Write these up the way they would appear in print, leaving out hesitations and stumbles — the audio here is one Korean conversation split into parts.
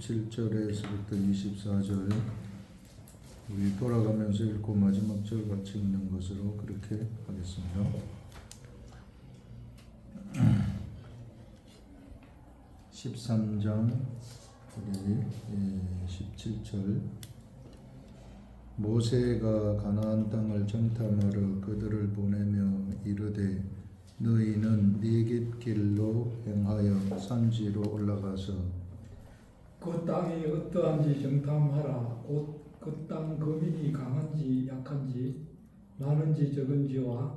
17절에서부터 24절 우리 돌아가면서 읽고 마지막 절 같이 읽는 것으로 그렇게 하겠습니다. 13장 우리 17절 모세가 가나안 땅을 정탐하러 그들을 보내며 이르되 너희는 네겝 길로 행하여 산지로 올라가서 그 땅이 어떠한지 정탐하라. 곧 그 땅 거민이 강한지 약한지 많은지 적은지와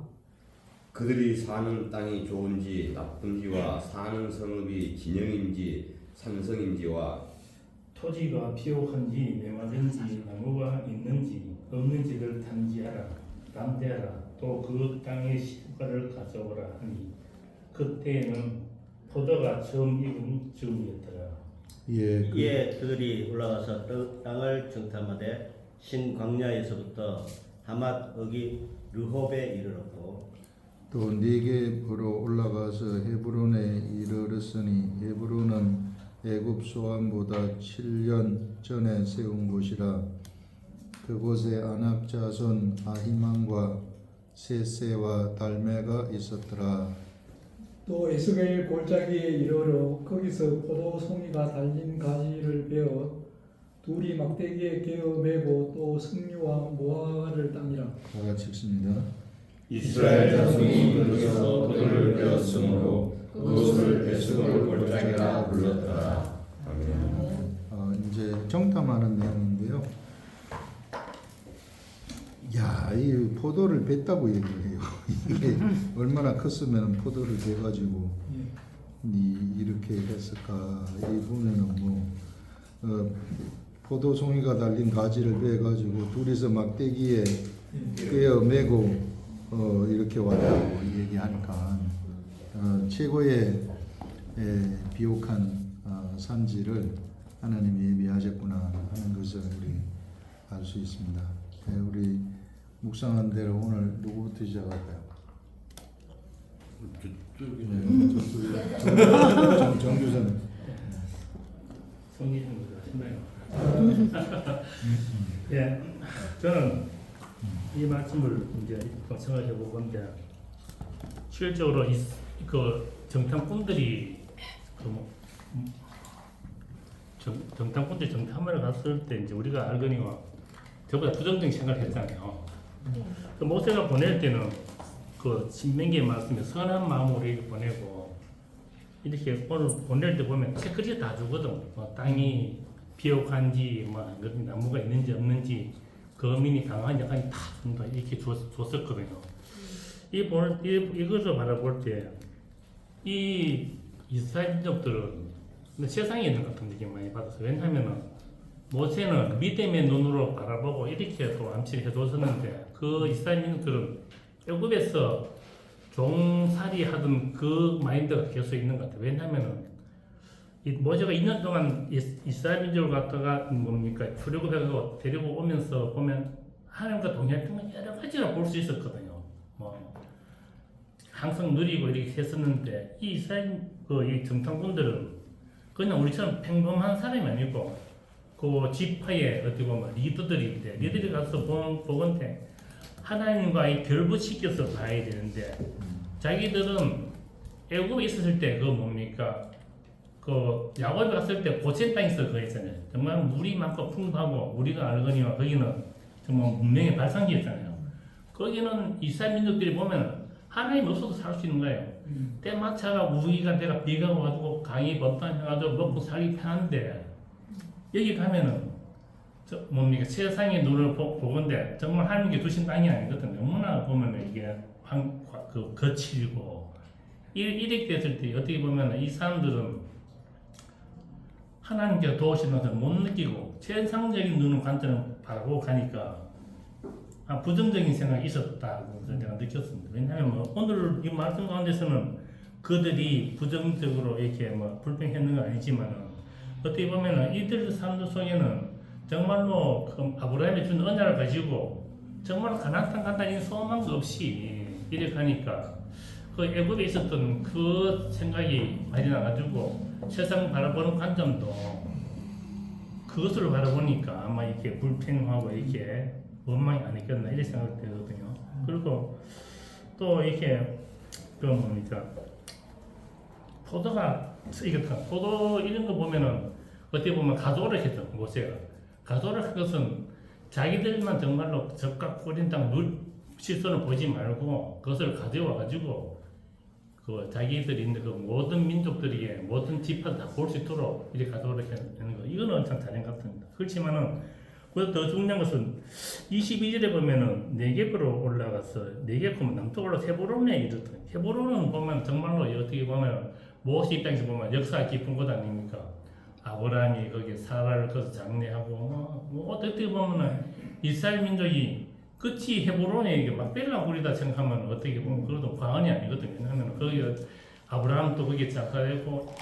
그들이 사는 땅이 좋은지 나쁜지와 사는 성읍이 진영인지 산성인지와 토지가 비옥한지 메마른지 나무가 있는지 없는지를 탐지하라. 담대하라. 또 그 땅의 실과를 가져오라 하니 그때에는 포도가 처음 익은 즈음이었더라. 예, 그들이 올라가서 땅을 정탐하되 신광야에서부터 하맛 어기 르홉에 이르렀고 또 네겝으로 올라가서 헤브론에 이르렀으니 헤브론은 애굽 소안보다 7년 전에 세운 곳이라. 그곳에 아낙 자손 아히만과 세세와 달메가 있었더라. 또 에스겔 골짜기에 이르러 거기서 포도 송이가 달린 가지를 베어 둘이 막대기에 개어 매고 또 석류와 모아를 따니라. 다 같이 읽습니다. 이스라엘 자손이 거기서 포도를 베었으므로 그곳을 에스골 골짜기라 불렀더라. 아멘. 이제 정탐하는 내용인데요. 야, 이 포도를 뱄다고 얘기를 해요. 이게 얼마나 컸으면 포도를 베가지고 이렇게 했을까? 이 보면은 포도송이가 달린 가지를 베가지고 둘이서 막대기에 꿰어 매고 이렇게 왔다고 얘기하니까 최고의 비옥한 산지를 하나님이 예비하셨구나 하는 것을 우리 알 수 있습니다. 우리 묵상한 대로 오늘 누구부터 시작할까요? 정교사님. 성기준보다 신나요. 예, 저는 이 말씀을 이제 생각해 보건데 실질적으로 그 정탐꾼들이 정탐꾼들이 정탐을 갔을 때 이제 우리가 알거니와 저보다 부정적인 생각을 했잖아요. 그 모세가 보낼 때는 그 신명기의 말씀에 선한 마음으로 이렇게 보내고 이렇게 오늘 보낼 때 보면 체크리스트 다 주거든. 땅이 비옥한지 나무가 있는지 없는지 거민이 강한지 약한지 다 준다 이렇게 줬었거든요. 이것을 바라볼 때 이 이스라엘 민족들은 세상에 있는 것 같은 느낌 많이 받았어요. 왜냐하면은 모세는 믿음의 눈으로 바라보고 이렇게 또 암시를 해줬었는데 그 이스라엘 민족들은 애굽에서 종살이 하던 그 마인드가 계속 있는 것 같아요. 왜냐하면은 모세가 2년 동안 이스라엘 민족을 갖다가 출애굽해서 데리고 오면서 보면 하나님과 동행했던 건 여러 가지를 볼 수 있었거든요. 항상 누리고 이렇게 했었는데 이 이스라엘 이 정탐꾼들은 그냥 우리처럼 평범한 사람이 아니고 그 지파의 어떻게 보면 리더들인데 리더들이 가서 보건데 하나님과의 결부시켜서 봐야 되는데 자기들은 애굽에 있었을 때 그 야곱에 갔을 때 고센 땅에서 그 했잖아요. 정말 물이 많고 풍부하고 우리가 알거니와 거기는 정말 문명의 발상지였잖아요. 거기는 이스라엘 민족들이 보면 하나님 없어도 살 수 있는 거예요. 때마차가 우기가 돼가 비가 와가지고 강이 번단해가지고 먹고 살기 편한데 여기 가면은 세상의 눈을 보건데 정말 하나님께 두신 땅이 아니거든요. 너무나 보면 이게 거칠고 이렇게 됐을 때 어떻게 보면 이 사람들은 하나님께서 도우시는 것을 못 느끼고 세상적인 눈을 관점을 바라보고 가니까 부정적인 생각이 있었다고 제가 느꼈습니다. 왜냐하면 오늘 이 말씀 가운데서는 그들이 부정적으로 이렇게 불평했는 건 아니지만은 어떻게 보면은 이들 사람들 속에는 정말로 아브라함이 준 언약을 가지고 정말 가나안 땅 간다는 소망도 없이 이렇게 하니까 그 애굽에 있었던 그 생각이 많이 나가지고 세상 바라보는 관점도 그것을 바라보니까 아마 이렇게 불평하고 이렇게 원망이 아니겠나 이런 생각이 들거든요. 그리고 또 이렇게 그 뭡니까 포도가 포도 이런 거 보면은 어떻게 보면 가도를 했죠. 모세가 가도를 한 것은 자기들만 정말로 적각 뿌린 땅 시선을 보지 말고 그것을 가져와 가지고 그 자기들이 있는 그 모든 민족들에게 모든 지파를 다 볼 수 있도록 이렇게 가도를 하는 거 이거는 참 잘한 것 같습니다. 그렇지만은 그보다 더 중요한 것은 22절에 보면은 네겝으로 올라가서 네겝하면 남쪽으로 헤브론에 이르더니 헤브론은 보면 정말로 어떻게 보면 모세 입장에서 보면 역사 깊은 곳 아닙니까? 아브라함이 거기 사라를 거기서 장례하고 뭐 어떻게 보면은 이스라엘 민족이 끝이 헤브론에 이게 막벨라 굴이다 생각하면 어떻게 보면 그것도 과언이 아니거든요. 왜냐하면 거기 아브라함도 거기에 장가되고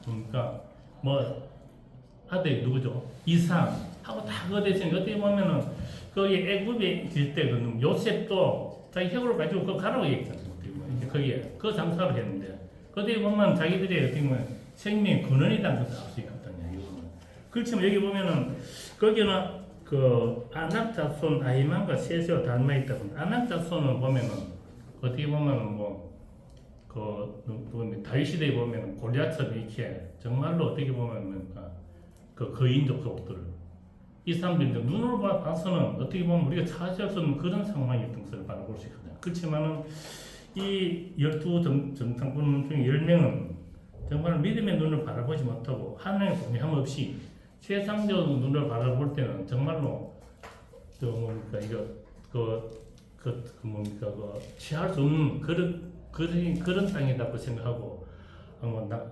그러니까 뭐 아들 누구죠? 이삭 하고 다 그거 대신 어떻게 보면은 거기 애굽에 있을 때 그 요셉도 자기 혁으로 가지고 그 가라고 얘기했잖아요. 거기에 그 장사를 했는데 어떻게 보면 자기들의 어떻게 보면 생명의 근원이라는 것을 알 수 있거든요. 이거는. 그렇지만 여기 보면은 거기는 그 아낙 자손 아히만과 세세와 닮아 있다고. 아낙 자손을 보면은 어떻게 보면은 뭐그 다윗 시대에 보면은 골리앗처럼 이렇게 정말로 어떻게 보면 그 거인족 속들 이 사람들이 눈으로 봐서는 어떻게 보면 우리가 차지할 수 없는 그런 상황이었던 것을 바라볼 수 있거든요. 그렇지만은 이 12 정탐꾼 중에 10명은 정말 믿음의 눈을 바라보지 못하고 하나님의 동의함 없이 세상적 눈을 바라볼 때는 정말로 그 뭡니까 이거 뭡니까 취할 수 없는 그런 땅이라고 생각하고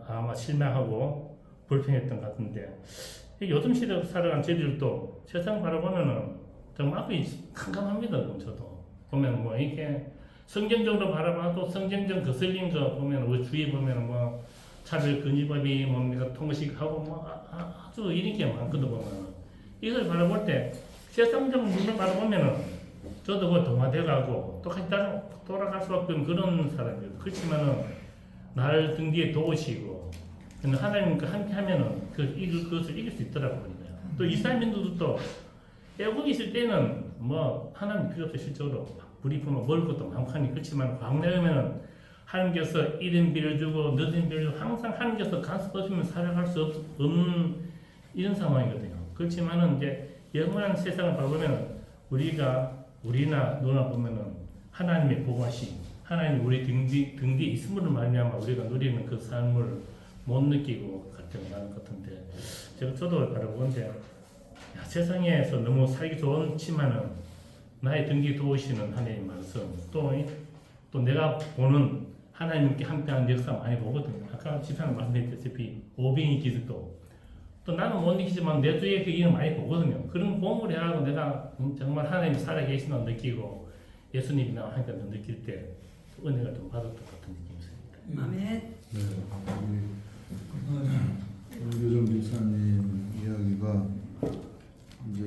아마 실망하고 불평했던 것 같은데 요즘 시대 살아간 저희들도 세상 바라보면은 정말 앞이 캄캄합니다. 저도 보면 뭐 이렇게 성경적으로 바라봐도 성경적 거슬린 거 보면 우리 주위에 보면 뭐 차별 금지법이 뭡니까 통식하고 뭐 아주 이렇게 많거든 보면 이걸 바라볼 때 세상적 눈을 바라보면은 저도 뭐 동화돼가고 똑같이 돌아갈 수밖에 없는 그런 사람이에요. 그렇지만은 나를 등 뒤에 도우시고 하나님과 함께 하면은 그것을 이길 수 있더라고요. 또 이스라엘 민족도 애국에 있을 때는 뭐 하나님 필요 없이 실적으로 불이 품어 먹을 것도 많거니 그렇지만 광야에 오면은 하나님께서 이른 비를 주고 늦은 비를 주고 항상 하나님께서 간섭 없으면 살아갈 수 없는 이런 상황이거든요. 그렇지만은 이제 영원한 세상을 바라보면 우리나 누나 보면은 하나님의 보호하심, 하나님이 우리 등 뒤에 있음으로 말미암아 우리가 누리는 그 삶을 못 느끼고 갈등하는 것 같은데 저도 바라보는데 세상에서 너무 살기 좋지만은 나의 등 뒤에 도우시는 하나님의 말씀 또 내가 보는 하나님께 함께하는 역사 많이 보거든요. 아까 집사님 말씀드렸다시피 오병이 기득도 또 나는 못 느끼지만 내 주위에 그 일을 많이 보거든요. 그런 공부를 해가지고 내가 정말 하나님이 살아계신 걸 느끼고 예수님이 나와 함께 느낄 때 은혜가 좀 받았던 것 같은 느낌이 있습니다. 아멘. 네, 유정 집사님 이야기가 이제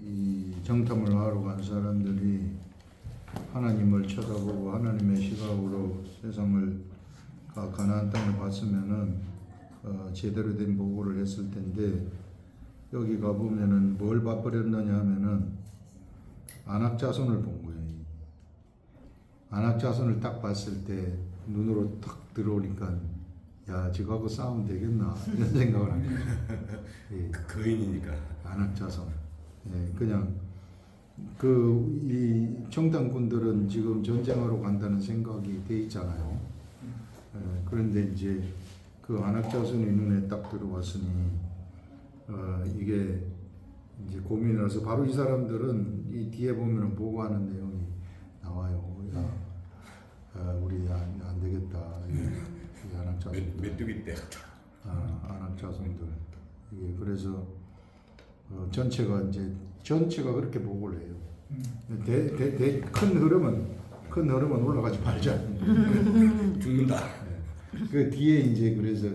이 정탐을 하러 간 사람들이 하나님을 쳐다보고 하나님의 시각으로 세상을 가나안 땅을 봤으면은 제대로 된 보고를 했을 텐데 여기 가 보면은 뭘 봐버렸느냐 하면은 아낙 자손을 본 거예요. 아낙 자손을 딱 봤을 때 눈으로 딱 들어오니까 야 저거하고 싸우면 되겠나 이런 생각을 한 거죠. 예. 거인이니까. 아낙 자손. 예, 그냥 이 정탐꾼들은 지금 전쟁하러 간다는 생각이 돼 있잖아요. 예, 그런데 이제 그 아낙 자손이 눈에 딱 들어왔으니 이게 이제 고민을 해서 바로 이 사람들은 이 뒤에 보면은 보고하는 내용이 나와요. 우리 안 되겠다. 이 아낙 자손. 메뚜기 때 같다. 아낙 자손들. 이게 그래서 전체가 그렇게 보고를 해요. 큰 흐름은 올라가지 말자. 죽는다. 그 뒤에 이제 그래서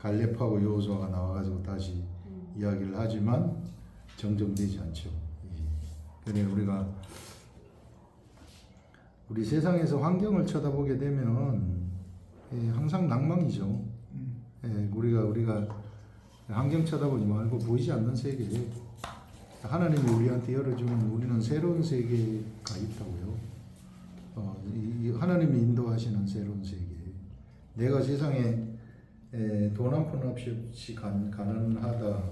갈렙하고 여호수아가 나와가지고 다시 이야기를 하지만 정정되지 않죠. 그래 우리 세상에서 환경을 쳐다보게 되면 항상 낭망이죠. 우리가 환경 쳐다보지 말고 보이지 않는 세계, 하나님이 우리한테 열어주면 우리는 새로운 세계가 있다고요. 이 하나님이 인도하시는 새로운 세계. 내가 세상에 돈 한 푼 없이 가난하다.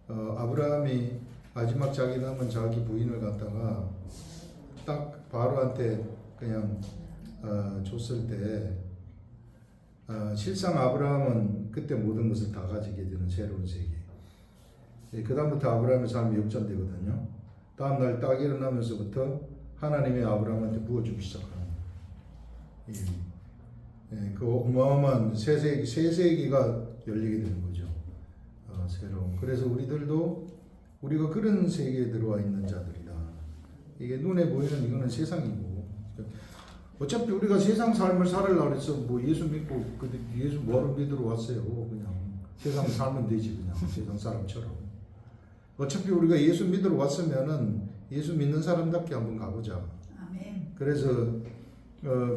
아브라함이 마지막 자기 남은 자기 부인을 갖다가 딱 바로한테 그냥 줬을 때 실상 아브라함은 그때 모든 것을 다 가지게 되는 새로운 세계. 그 다음부터 아브라함의 삶이 역전되거든요. 다음날 딱 일어나면서부터 하나님이 아브라함한테 부어주기 시작하는 그 어마어마한 새 세기가 열리게 되는 거죠. 새로운. 그래서 우리가 그런 세계에 들어와 있는 자들이다. 이게 눈에 보이는 이거는 세상이고, 어차피 우리가 세상 삶을 살으려고 해서 뭐 예수 믿고 예수 뭐하러 믿으러 왔어요. 그냥 세상 살면 되지, 그냥 세상 사람처럼. 어차피 우리가 예수 믿으러 왔으면은 예수 믿는 사람답게 한번 가보자. 아멘. 그래서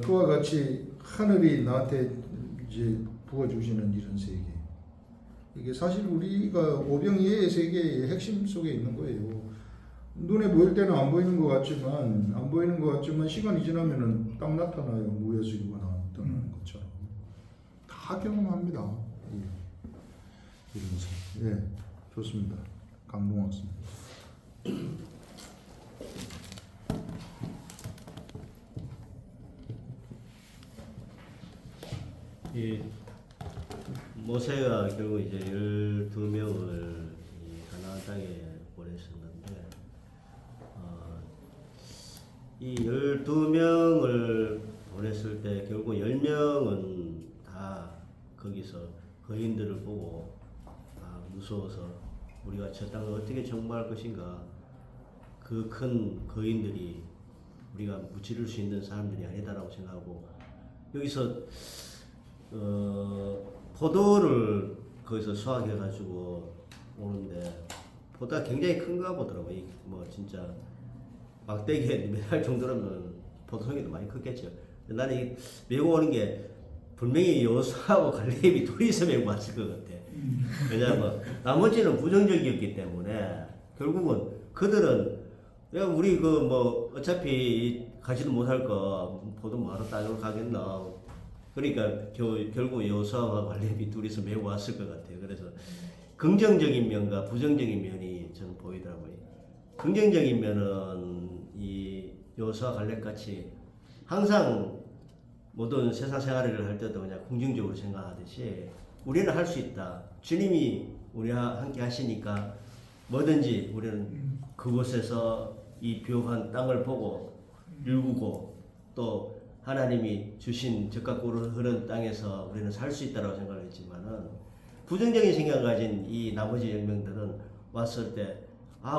그와 같이 하늘이 나한테 이제 부어주시는 이런 세계. 이게 사실 우리가 오병이의 세계의 핵심 속에 있는 거예요. 눈에 보일 때는 안 보이는 것 같지만 시간이 지나면은 딱 나타나요. 무에서 유가 나타나는 것처럼 다 경험합니다. 이러면서 좋습니다. 감동했습니다. 이 모세가 결국 이제 12명을 가나안 땅에 보냈었는데, 이 12명을 보냈을 때 결국 10명은 다 거기서 거인들을 보고 무서워서 우리가 저 땅을 어떻게 정복할 것인가, 그 큰 거인들이 우리가 무찌를 수 있는 사람들이 아니다라고 생각하고, 여기서 포도를 거기서 수확해가지고 오는데 포도가 굉장히 큰가 보더라고요. 뭐 진짜 막대기에 매달 정도라면 포도송이도 많이 컸겠죠. 나는 이 메고 오는 게 분명히 여호수아하고 갈렙이 둘이서 메고 왔을 것 같아. 왜냐하면 나머지는 부정적이었기 때문에 결국은 그들은 야 우리 그 뭐 어차피 가지도 못할 거 포도 뭐하러 따로 가겠나. 그러니까 결국 여호수아와 갈렙이 둘이서 메고 왔을 것 같아요. 그래서 긍정적인 면과 부정적인 면이 저는 보이더라고요. 긍정적인 면은 이 여호수아 갈렙 같이 항상 모든 세상 생활을 할 때도 그냥 긍정적으로 생각하듯이 우리는 할 수 있다. 주님이 우리와 함께 하시니까 뭐든지 우리는 그곳에서 이 비옥한 땅을 보고 일구고 또 하나님이 주신 적과 꿀을 흐르는 땅에서 우리는 살 수 있다고 생각을 했지만은 부정적인 생각을 가진 이 나머지 10명들은 왔을 때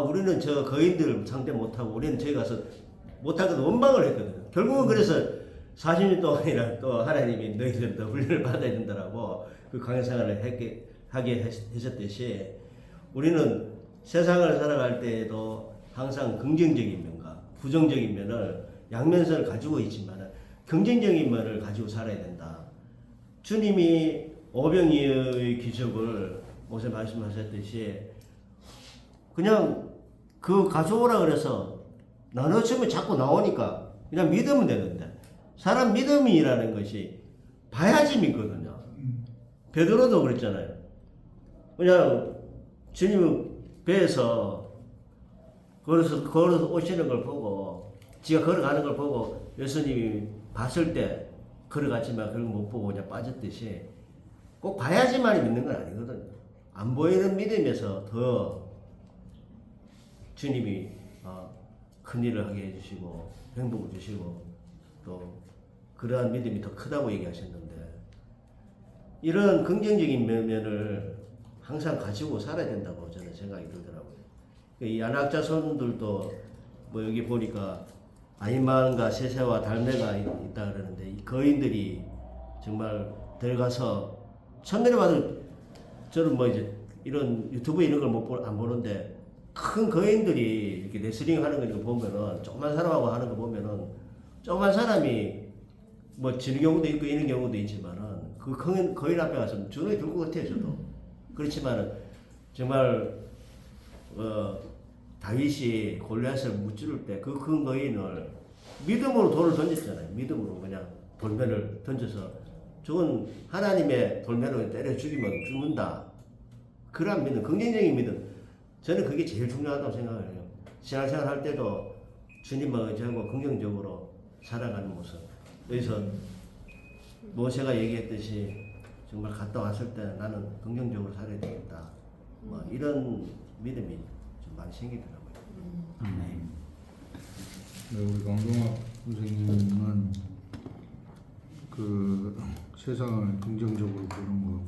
우리는 저 거인들 상대 못하고 우리는 저기 가서 못하거든 원망을 했거든요. 결국은 그래서 40년 동안이나 또 하나님이 너희들 더 훈련을 받아야 된다라고 그 강연 생활을 하게 하셨듯이 우리는 세상을 살아갈 때에도 항상 긍정적인 면과 부정적인 면을 양면성을 가지고 있지만 긍정적인 면을 가지고 살아야 된다. 주님이 오병이의 기적을 모세 말씀하셨듯이 그냥 그 가져오라 그래서 나눠주면 자꾸 나오니까 그냥 믿으면 되는데 사람 믿음이라는 것이 봐야지 믿거든요. 베드로도 그랬잖아요. 그냥 주님 배에서 걸어서 오시는 걸 보고 지가 걸어가는 걸 보고 예수님이 봤을 때 걸어갔지만 그걸 못 보고 그냥 빠졌듯이 꼭 봐야지만 믿는 건 아니거든요. 안 보이는 믿음에서 더 주님이 큰 일을 하게 해주시고 행복을 주시고 또 그러한 믿음이 더 크다고 얘기하셨는데 이런 긍정적인 면을 항상 가지고 살아야 된다고 저는 생각이 들더라고요. 이 안악자손들도 뭐 여기 보니까 아이만과 세세와 달매가 있다 그러는데 이 거인들이 정말 들어가서 첫날에 봐도 저는 뭐 이제 이런 유튜브 이런 걸 안 보는데 큰 거인들이 이렇게 레슬링 하는 거 보면은 조그만 사람하고 하는 거 보면은 조그만 사람이 뭐 지는 경우도 있고 이런 경우도 있지만은 그 거인 앞에 가서 주눅이 들 것 같아요 저도. 그렇지만 정말 다윗이 골리앗을 무찌를 때 그 큰 거인을 믿음으로 돌을 던졌잖아요. 믿음으로 그냥 돌면을 던져서 저건 하나님의 돌면을 때려 죽이면 죽는다. 그런 믿음, 긍정적인 믿음. 저는 그게 제일 중요하다고 생각해요. 신앙생활 할 때도 주님을 의지하고 긍정적으로 살아가는 모습. 그래서 모세가 얘기했듯이 정말 갔다 왔을 때 나는 긍정적으로 살아야 되겠다. 뭐 이런 믿음이 좀 많이 생기더라고요. 네, 우리 강동학 선생님은 그 세상을 긍정적으로 보는 거,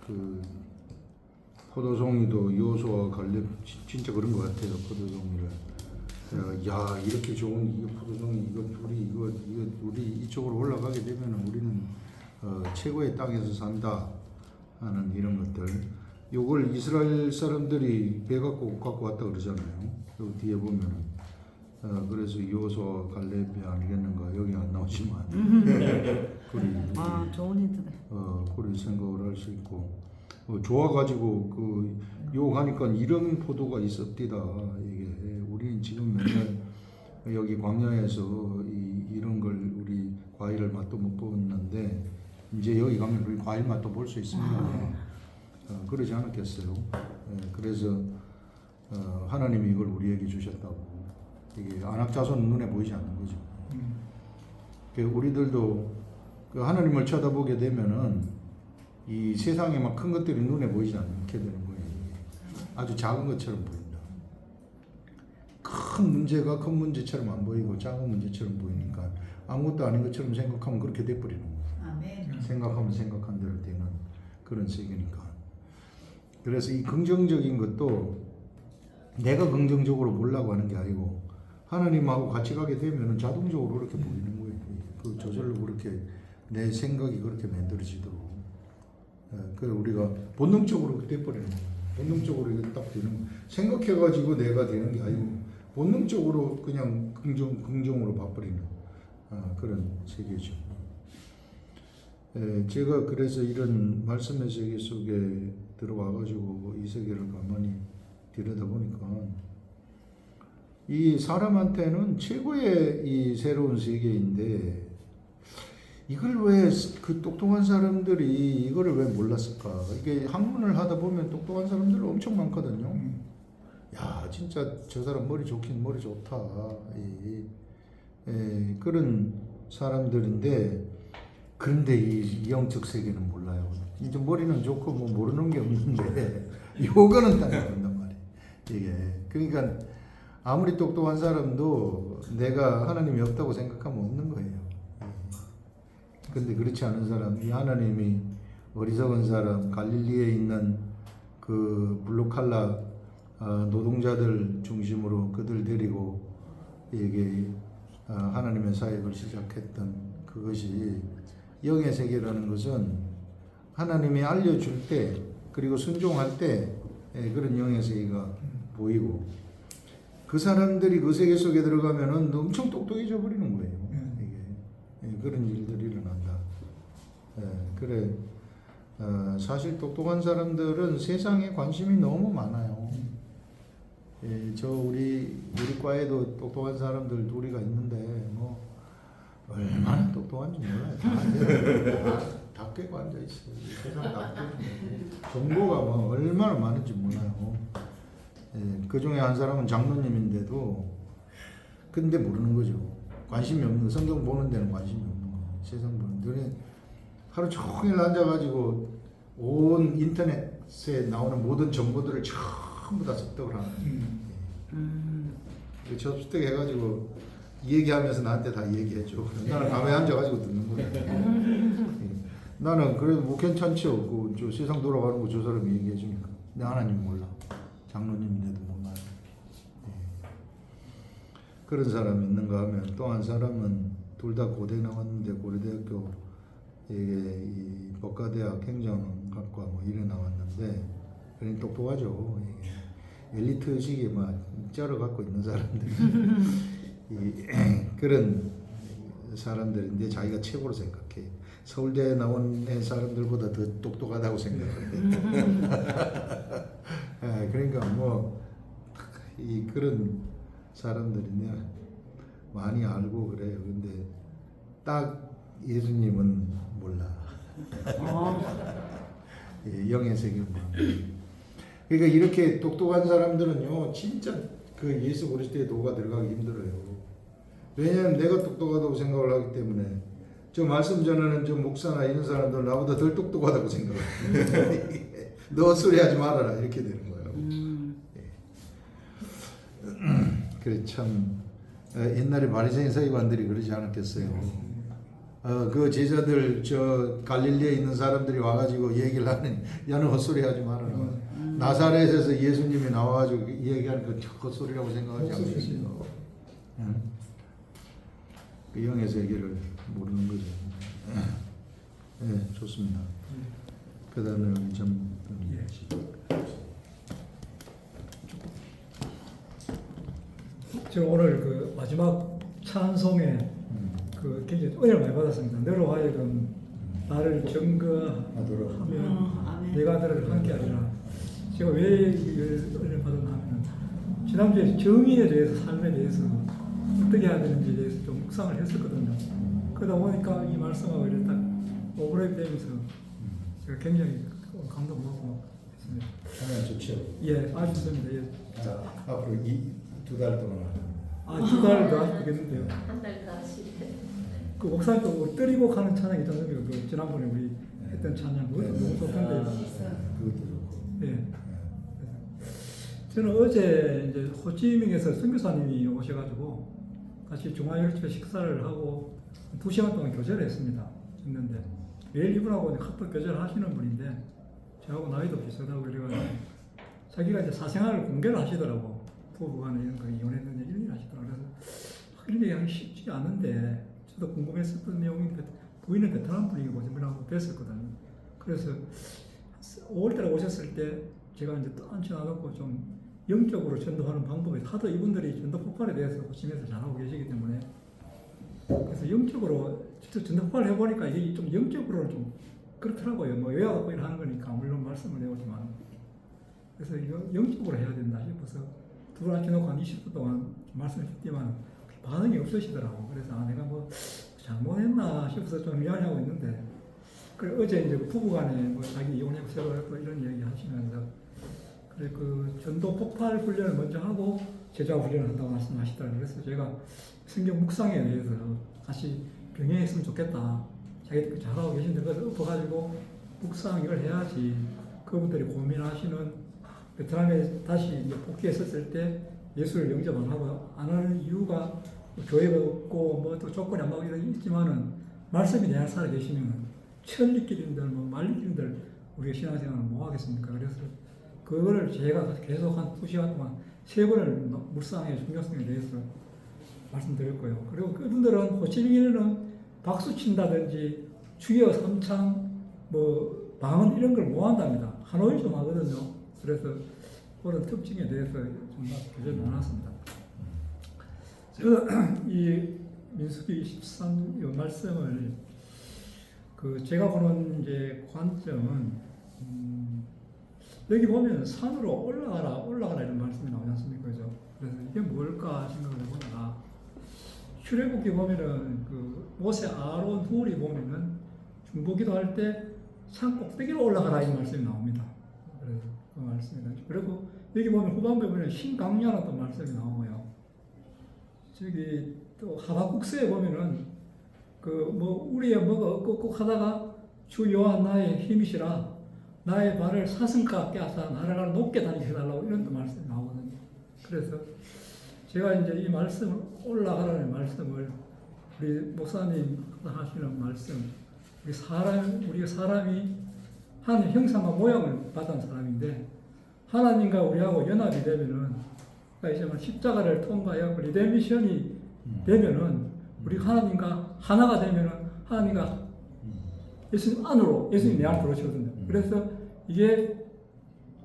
그 포도송이도 여호수아와 갈렙 진짜 그런 것 같아요. 포도송이를 야 이렇게 좋은 이거 포도송이 이거 우리 이쪽으로 올라가게 되면 우리는 최고의 땅에서 산다 하는 이런 것들. 요걸 이스라엘 사람들이 배 갖고 왔다 그러잖아요. 여기 뒤에 보면은 그래서 여호수아 갈렙이 아니겠는가 여기 안 나오지만 그리 아, 좋은 힌트네. 그리 생각을 할 수 있고 좋아가지고 그 욕하니까 이런 포도가 있었디다. 이게 우리는 지금 맨날 여기 광야에서 이런 걸 우리 과일을 맛도 못 보았는데 이제 여기 가면 우리 과일 맛도 볼 수 있습니다. 그러지 않았겠어요? 그래서 하나님이 이걸 우리에게 주셨다고. 이게 안악자손 눈에 보이지 않는 거죠. 우리들도 그 하나님을 쳐다보게 되면은 이 세상에 막 큰 것들이 눈에 보이지 않게 되는 거예요. 아주 작은 것처럼 보인다. 큰 문제가 큰 문제처럼 안 보이고 작은 문제처럼 보이니까 아무것도 아닌 것처럼 생각하면 그렇게 돼버리는 거예요. 아멘. 생각하면 생각한 대로 되는 그런 세계니까. 그래서 이 긍정적인 것도 내가 긍정적으로 보려고 하는 게 아니고 하나님하고 같이 가게 되면 자동적으로 그렇게 보이는 거예요. 그 저절로 그렇게 내 생각이 그렇게 만들어지도록. 그래 우리가 본능적으로 그렇게 돼버리는 거예요. 본능적으로 이게 딱 되는 거예요. 생각해가지고 내가 되는 게 아니고 본능적으로 그냥 긍정으로 봐버리는 그런 세계죠. 제가 그래서 이런 말씀의 세계 속에 들어와가지고 이 세계를 가만히 들여다보니까 이 사람한테는 최고의 이 새로운 세계인데 이걸 왜 그 똑똑한 사람들이 이거를 왜 몰랐을까? 이게 학문을 하다 보면 똑똑한 사람들 엄청 많거든요. 야 진짜 저 사람 머리 좋긴 머리 좋다. 그런 사람들인데 그런데 이 영적 세계는 몰라요. 이제 머리는 좋고 뭐 모르는 게 없는데 요거는 딱 모른단 말이에요. 이게 그러니까 아무리 똑똑한 사람도 내가 하나님이 없다고 생각하면 없는 거예요. 근데 그렇지 않은 사람, 이 하나님이 어리석은 사람, 갈릴리에 있는 그 블루칼라 노동자들 중심으로 그들 데리고 이게 하나님의 사역을 시작했던 그것이 영의 세계라는 것은 하나님이 알려줄 때 그리고 순종할 때 그런 영의 세계가 보이고 그 사람들이 그 세계 속에 들어가면은 엄청 똑똑해져 버리는 거예요. 이게 그런 일들이 일어난다. 그래 사실 똑똑한 사람들은 세상에 관심이 너무 많아요. 저 우리 과에도 똑똑한 사람들 둘이가 있는데 뭐 얼마나 똑똑한지 몰라요. 다 깨고 앉아 있어요. 세상 다 깨고 정보가 뭐 얼마나 많은지 몰라요. 그 중에 한 사람은 장로님인데도 근데 모르는 거죠. 관심이 없는 거. 성경 보는 데는 관심이 없는 거. 세상 보는 데는 하루 종일 앉아가지고 온 인터넷에 나오는 모든 정보들을 전부 다 습득을 하는 거예요. 접속해가지고 이 얘기하면서 나한테 다 얘기해줘. 나는 가만히 앉아가지고 듣는 거예요. 나는 그래도 뭐 괜찮죠. 저 세상 돌아가는 거 저 사람이 얘기해주니까. 근데 하나님 몰라. 장로님인데도 몰라요. 그런 사람이 있는가 하면 또 한 사람은 둘 다 고대 나왔는데 고려대학교 이 법과대학 행정학과 뭐 이래 나왔는데 그러니 똑똑하죠. 엘리트 의식에 막 쩔어 갖고 있는 사람들 그런 사람들인데 자기가 최고로 생각해. 서울대 나온 애 사람들보다 더 똑똑하다고 생각합니다. 그러니까 뭐 이 그런 사람들이 많이 알고 그래요. 근데 딱 예수님은 몰라. 영의 세계만. 그러니까 이렇게 똑똑한 사람들은요, 진짜 그 예수 그리스도의 도가 들어가기 힘들어요. 왜냐하면 내가 똑똑하다고 생각을 하기 때문에 저 말씀 전하는 저 목사나 이런 사람들 나보다 덜 똑똑하다고 생각해요. 너 소리 하지 말아라 이렇게 되는 거예요. 그래 참 옛날에 바리새인 서기관들이 그러지 않았겠어요. 그 제자들 저 갈릴리에 있는 사람들이 와가지고 얘기를 하는 야는 헛소리 하지 말아라. 나사렛에서 예수님이 나와가지고 얘기하는 그 헛소리라고 생각하지 않겠어요. 그 영의 세계를 모르는 거죠. 네, 좋습니다. 그 다음에 우리 좀 저 오늘 그 마지막 찬송에 그 굉장히 은혜를 많이 받았습니다. 너로 하여금 나를 증거하면 내가 너를 함께하리라. 제가 왜 은혜를 받았나 하면 지난주에 정의에 대해서 삶에 대해서 어떻게 해야 되는지에 대해서 좀 묵상을 했었거든요. 그러다 보니까 이 말씀하고 이렇게 딱 오버랩되면서 제가 굉장히 감동받고 했습니다. 하면 좋죠. 예, 아주 좋습니다. 예. 자, 앞으로 2달 동안 두 달 더 하시겠는데요. 한 달 더 하시네. 그 목사님도 뜨리고 가는 찬양 있잖아요. 그 지난번에 우리 했던 찬양 그것도 너무 좋던데. 그것도 좋고. 예. 저는 어제 이제 호치민에서 선교사님이 오셔가지고 같이 중화요리집에 식사를 하고 2시간 동안 교제를 했습니다. 했는데 매일 이분하고 카톡 교제를 하시는 분인데 저하고 나이도 비슷하고 그래가지고 자기가 이제 사생활을 공개를 하시더라고. 부부간에 이런 거 이혼했는데 이런 일 하시더라고요. 그래서 이런 얘기하기 쉽지 않은데 저도 궁금했었던 내용인데 부인은 베트남 분이고 저분하고 뵀었거든요. 그래서 5월달에 오셨을 때 제가 이제 또 앉혀놔놓고 좀 영적으로 전도하는 방법이 하도 이분들이 전도 폭발에 대해서 호심에서 잘하고 계시기 때문에 그래서 영적으로 직접 전도 폭발을 해보니까 이게 좀 영적으로는 좀 그렇더라고요. 뭐 외화갖고 일하는 거니까 물론 말씀을 해오지만 그래서 이거 영적으로 해야 된다 싶어서 두 분 앉혀놓고 한 20분 동안 말씀을 듣지만 반응이 없으시더라고. 그래서 내가 뭐 잘못했나 싶어서 좀 미안해하고 있는데 그래 어제 이제 부부간에 뭐 자기 이혼하고 세월했고 이런 얘기 하시면서 그래 그 전도 폭발 훈련을 먼저 하고 제자 훈련을 한다고 말씀하시더라고요. 그래서 제가 성경 묵상에 대해서 다시 병행했으면 좋겠다. 자기들 잘하고 계신데 그래서 엎어가지고 묵상 이걸 해야지. 그분들이 고민하시는 베트남에 다시 이제 복귀했었을 때 예수를 영접 안 하고 안 하는 이유가 교회가 없고 뭐 또 조건이 안 맞고 이런 있지만은 말씀이 내 안에 살아 계시면 천리길인들 뭐 말리길인들 우리가 신앙생활을 뭐 하겠습니까? 그래서 그거를 제가 계속 한 2시간 동안 3번을 묵상의 중요성에 대해서 말씀드렸고요. 그리고 그분들은 호치민에는 박수 친다든지 주여 삼창 뭐 방언 이런 걸 못 한답니다. 하노이 좀 하거든요. 그래서 그런 특징에 대해서 정말 교제를 나눴습니다. 저는 이 민수기 23 말씀을 그 제가 보는 이제 관점은 여기 보면 산으로 올라가라 이런 말씀이 나오지 않습니까? 그죠? 그래서 이게 뭘까 생각을 해보다가 출애굽기 보면은 그 모세 아론 훌이 보면은 중보기도 할 때 산 꼭대기로 올라가라 이 말씀이 나옵니다. 그래서 그 말씀이 나오죠. 그리고 여기 보면 후반부에 보면 신강야라는 또 말씀이 나오고요. 저기 또 하박국서에 보면은 그 뭐 우리의 뭐가 없고 하다가 주 여호와 나의 힘이시라 나의 발을 사슴같게 하사 나를 높게 다니게 해달라고 이런 또 말씀이 나오거든요. 그래서 제가 이제 이 말씀을 올라가라는 말씀을 우리 목사님 하시는 말씀 우리가 사람이 하나님 형상과 모양을 받은 사람인데 하나님과 우리하고 연합이 되면은 그러니까 이제 십자가를 통과하여 리데미션이 되면은 우리 하나님과 하나가 되면은 하나님과 예수님 안으로 예수님 내 안으로 들어오시거든요. 그래서 이게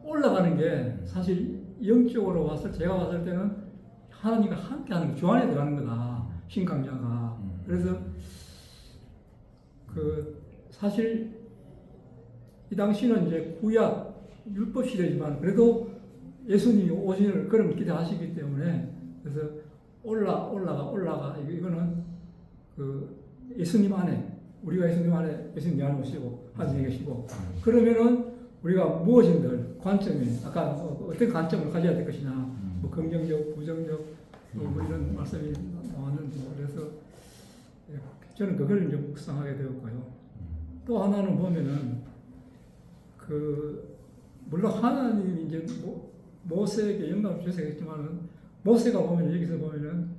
올라가는 게 사실 영적으로 제가 봤을 때는 하나님과 함께하는 주 안에 들어가는 거다 신강자가. 그래서 그 사실 이 당시는 이제 구약 율법 시대지만 그래도 예수님이 오시는 그런 걸 기대하시기 때문에 그래서 올라가 이거는 그 예수님 안에 우리가 예수님 안에 오시고 하나님 계시고 그러면은 우리가 무엇인들 관점이 아까 어떤 관점을 가져야 될 것이냐 뭐 긍정적 부정적 뭐 이런 말씀이 나왔는데 그래서 저는 그걸 이제 묵상하게 되었고요. 또 하나는 보면은 그 물론 하나님이 이제 모세에게 영감을 주셨겠지만은 모세가 보면 여기서 보면은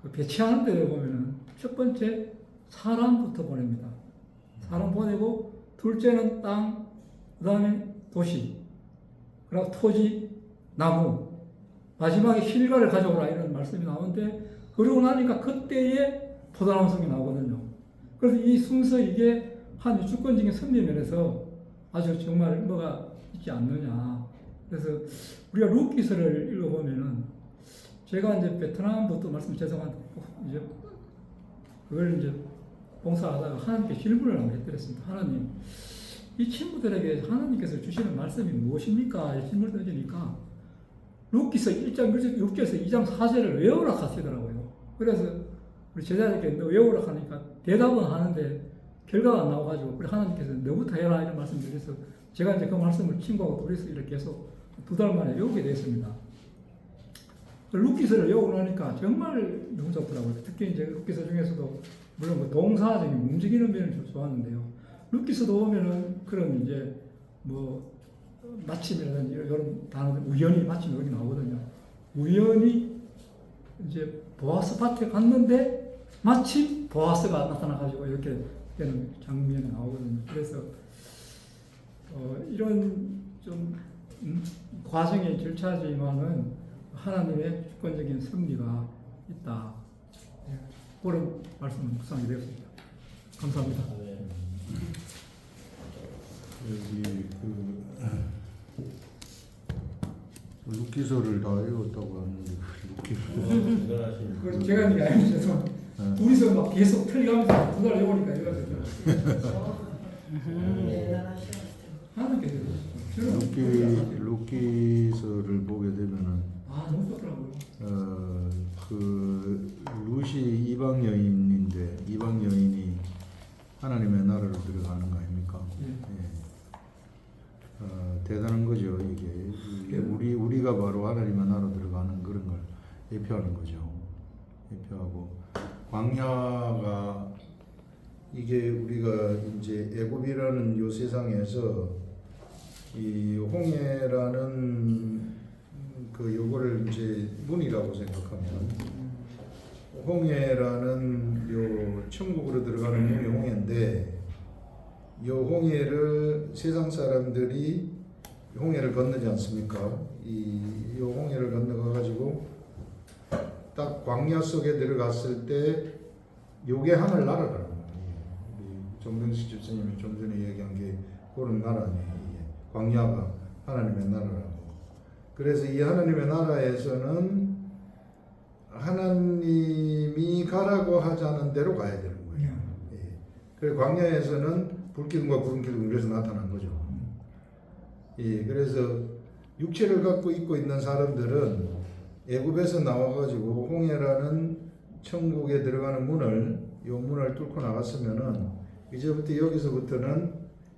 그 배치하는 데를 보면은 첫 번째 사람부터 보냅니다. 사람 보내고 둘째는 땅, 그다음에 도시, 그리고 토지, 나무, 마지막에 실과를 가져오라 이런 말씀이 나오는데 그러고 나니까 그때에 포도나무성이 나오거든요. 그래서 이 순서 이게 한 주권적인 섭리 면에서 아주 정말 뭐가 있지 않느냐. 그래서 우리가 룻기서를 읽어보면은 제가 이제 베트남부터 말씀 죄송한데 이제 그걸 이제 봉사하다가 하나님께 질문을 한번 해드렸습니다. 하나님, 이 친구들에게 하나님께서 주시는 말씀이 무엇입니까? 질문을 던지니까 룻기서 1장 6절에서 2장 4절을 외우라 하시더라고요. 그래서 우리 제자들에게 너 외우라 하니까 대답은 하는데 결과가 안 나와가지고 우리 하나님께서 너부터 해라 이런 말씀을 드려서 제가 이제 그 말씀을 친구하고 둘이서 이렇게 계속 2달 만에 외우게 됐습니다. 룻기서를 외우고 나니까 정말 너무 좋더라고요. 특히 이제 룻기서 중에서도 물론 뭐 동사적인 움직이는 면이 좀 좋았는데요. 룻기서도 보면은 그런 이제 뭐 마침이라든지 이런 단어들 우연히 마침 여기 나오거든요. 우연히 이제 보아스 밭에 갔는데 마침 보아스가 나타나가지고 이렇게 되는 장면이 나오거든요. 그래서 이런 좀 과정의 절차지만은 하나님의 주권적인 섭리가 있다. 그런 말씀을 묵상이 되었습니다. 감사합니다. 여기 룻기서를 다 읽었다고 하는데 룻기서 그걸 제가 하는 게 아니고 죄송합니다. 둘이서 막 계속 틀리가면서 2달 해보니까 이래가지고 하나님께서 룻기서를 보게 되면은 너무 좋더라고요. 그 룻이 이방 여인인데 이방 여인이 하나님의 나라로 들어가는 거 아닙니까? 대단한 거죠 이게 우리가 바로 하나님의 나라로 들어가는 그런 걸 예표하는 거죠. 예표하고 광야가 이게 우리가 이제 애굽이라는 요 세상에서 이 홍해라는 그 요거를 이제 문이라고 생각하면 홍해라는 요 천국으로 들어가는 문이 홍해인데 요 홍해를 세상 사람들이 홍해를 건너지 않습니까? 요 홍해를 건너가 가지고 딱 광야 속에 들어갔을 때 요게 하늘 나라라는 거예요. 우리 정병식 집사님이 좀 전에 얘기한 게 그런 나라네요. 광야가 하나님의 나라라고. 그래서 이 하나님의 나라에서는 하나님이 가라고 하자는 대로 가야 되는 거예요. 그래서 광야에서는 불기둥과 구름기둥 위에서 나타난 거죠. 그래서 육체를 갖고 있고 있는 사람들은 애굽에서 나와가지고 홍해라는 천국에 들어가는 요 문을 뚫고 나갔으면은 이제부터 여기서부터는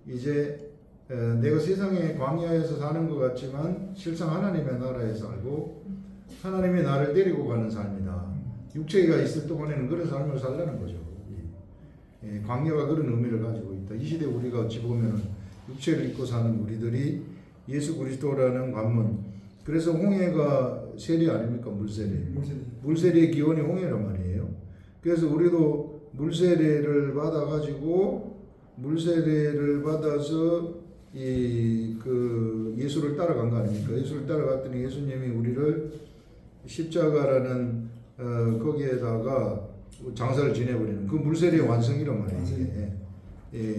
이제 내가 세상의 광야에서 사는 것 같지만 실상 하나님의 나라에 살고 하나님이 나를 데리고 가는 삶이다. 육체가 있을 동안에는 그런 삶을 살라는 거죠. 광야가 그런 의미를 가지고 있다. 이 시대 우리가 어찌 보면은 육체를 입고 사는 우리들이 예수 그리스도라는 관문. 그래서 홍해가 세례 아닙니까? 물세례의 기원이 홍해란 말이에요. 그래서 우리도 물세례를 받아가지고 물세례를 받아서 그 예수를 따라간 거 아닙니까? 예수를 따라갔더니 예수님이 우리를 십자가라는 거기에다가 장사를 지내버리는 그 물세례의 완성이란 말이에요.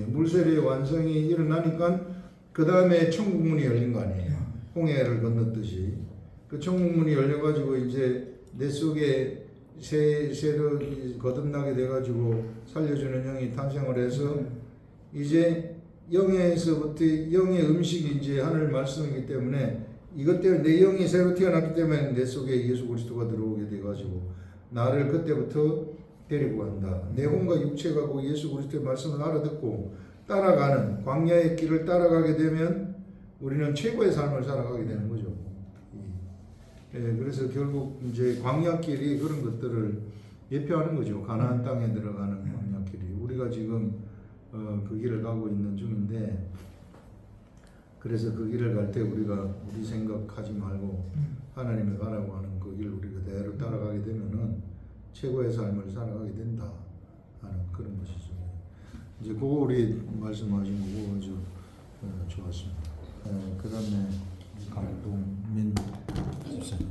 물세례의 완성이 일어나니까 그 다음에 천국문이 열린 거 아니에요. 홍해를 건넜듯이 그 천국문이 열려가지고 이제 내 속에 새로 거듭나게 돼가지고 살려주는 영이 탄생을 해서 이제 영에서부터 영의 음식이 이제 하늘 말씀이기 때문에 이것 때문에 내 영이 새로 태어났기 때문에 내 속에 예수 그리스도가 들어오게 돼가지고 나를 그때부터 데리고 간다. 내 혼과 육체가 그 예수 그리스도의 말씀을 알아듣고 따라가는 광야의 길을 따라가게 되면 우리는 최고의 삶을 살아가게 되는 거죠. 예, 그래서 결국 이제 광야길이 그런 것들을 예표하는 거죠. 가나안 땅에 들어가는 광야길이 우리가 지금 그 길을 가고 있는 중인데, 그래서 그 길을 갈 때 우리가 우리 생각하지 말고 하나님이 가라고 하는 그 길을 우리가 그대로 따라가게 되면은 최고의 삶을 살아가게 된다 하는 그런 것이죠. 이제 그거 우리 말씀하신 거고 아주 좋았습니다. 그 다음에 강동민 집사님.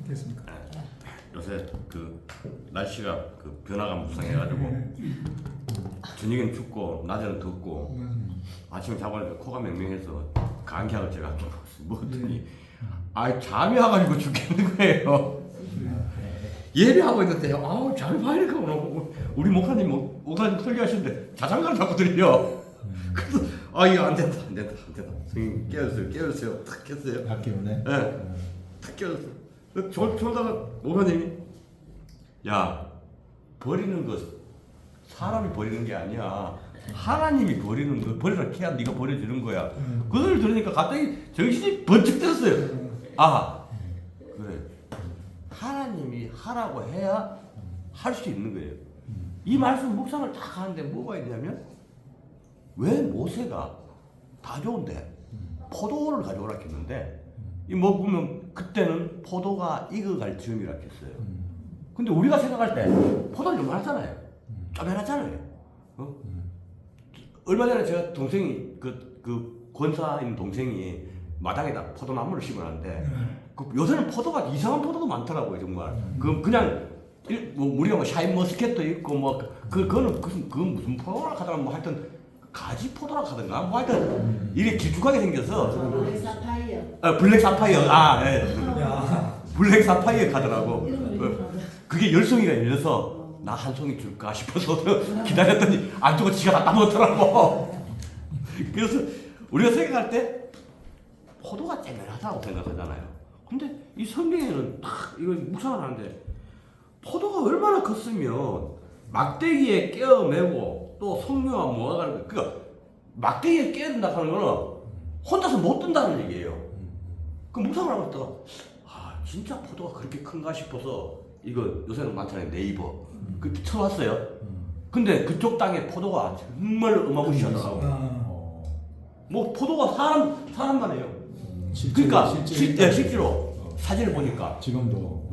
됐습니까? 요새 그 날씨가 그 변화가 무쌍해가지고 저녁엔 춥고 낮에는 덥고 아침에 자고 코가 맹맹해서 감기약을 제가 먹었더니 잠이 와가지고 죽겠는 거예요. 예배하고 있는데 잠이 와 이렇게 오고 우리 목사님 설교하시는데 자장가를 자꾸 들려. 그래서 이거 안 된다. 선생님 깨우세요. 탁 깼어요. 학교네. 네, 탁 깨웠어요. 졸다가 목사님이 버리는 것 사람이 버리는 게 아니야. 하나님이 버리는 거 버리라 해야 네가 버려지는 거야. 그걸 들으니까 갑자기 정신이 번쩍 들었어요. 그래. 하나님이 하라고 해야 할 수 있는 거예요. 이 말씀 묵상을 딱 하는데 뭐가 있냐면 왜 모세가 다 좋은데 포도를 가져오라 했는데 이 먹으면 그때는 포도가 익어갈 즈음이라 했어요. 근데 우리가 생각할 때 포도는 요만하잖아요. 쪼매놨잖아요. 얼마 전에 제가 동생이 그 권사인 동생이 마당에다 포도나무를 심어놨는데 요새는 포도가 이상한 포도도 많더라고요 정말. 그냥 우리가 샤인머스켓도 있고 그거는 무슨 포도라 하더라 하여튼 가지 포도라 하던가 하여튼 이게 길쭉하게 생겨서 블랙 사파이어. 블랙 사파이어 예. 야, 블랙 사파이어 가더라고. 그게 10송이가 열려서 나 한 송이 줄까 싶어서 기다렸더니 안 주고 지가 다 따먹더라고. 그래서 우리가 생각할 때 포도가 쨍쨍하다고 생각하잖아요. 근데 이 성경에는 딱 이거 묵상을 하는데 포도가 얼마나 컸으면 막대기에 깨어매고 또 석류와 모아가는 그러니까 막대기에 깨어든다 하는 거는 혼자서 못 든다는 얘기예요. 그 묵상을 하고 있다가 진짜 포도가 그렇게 큰가 싶어서 이거 요새는 많잖아요. 네이버 그 쳐봤어요. 근데 그쪽 땅에 포도가 정말 어마무시하더라고요. 뭐 포도가 사람만 해요. 그러니까 실제로 사진을 보니까 지금도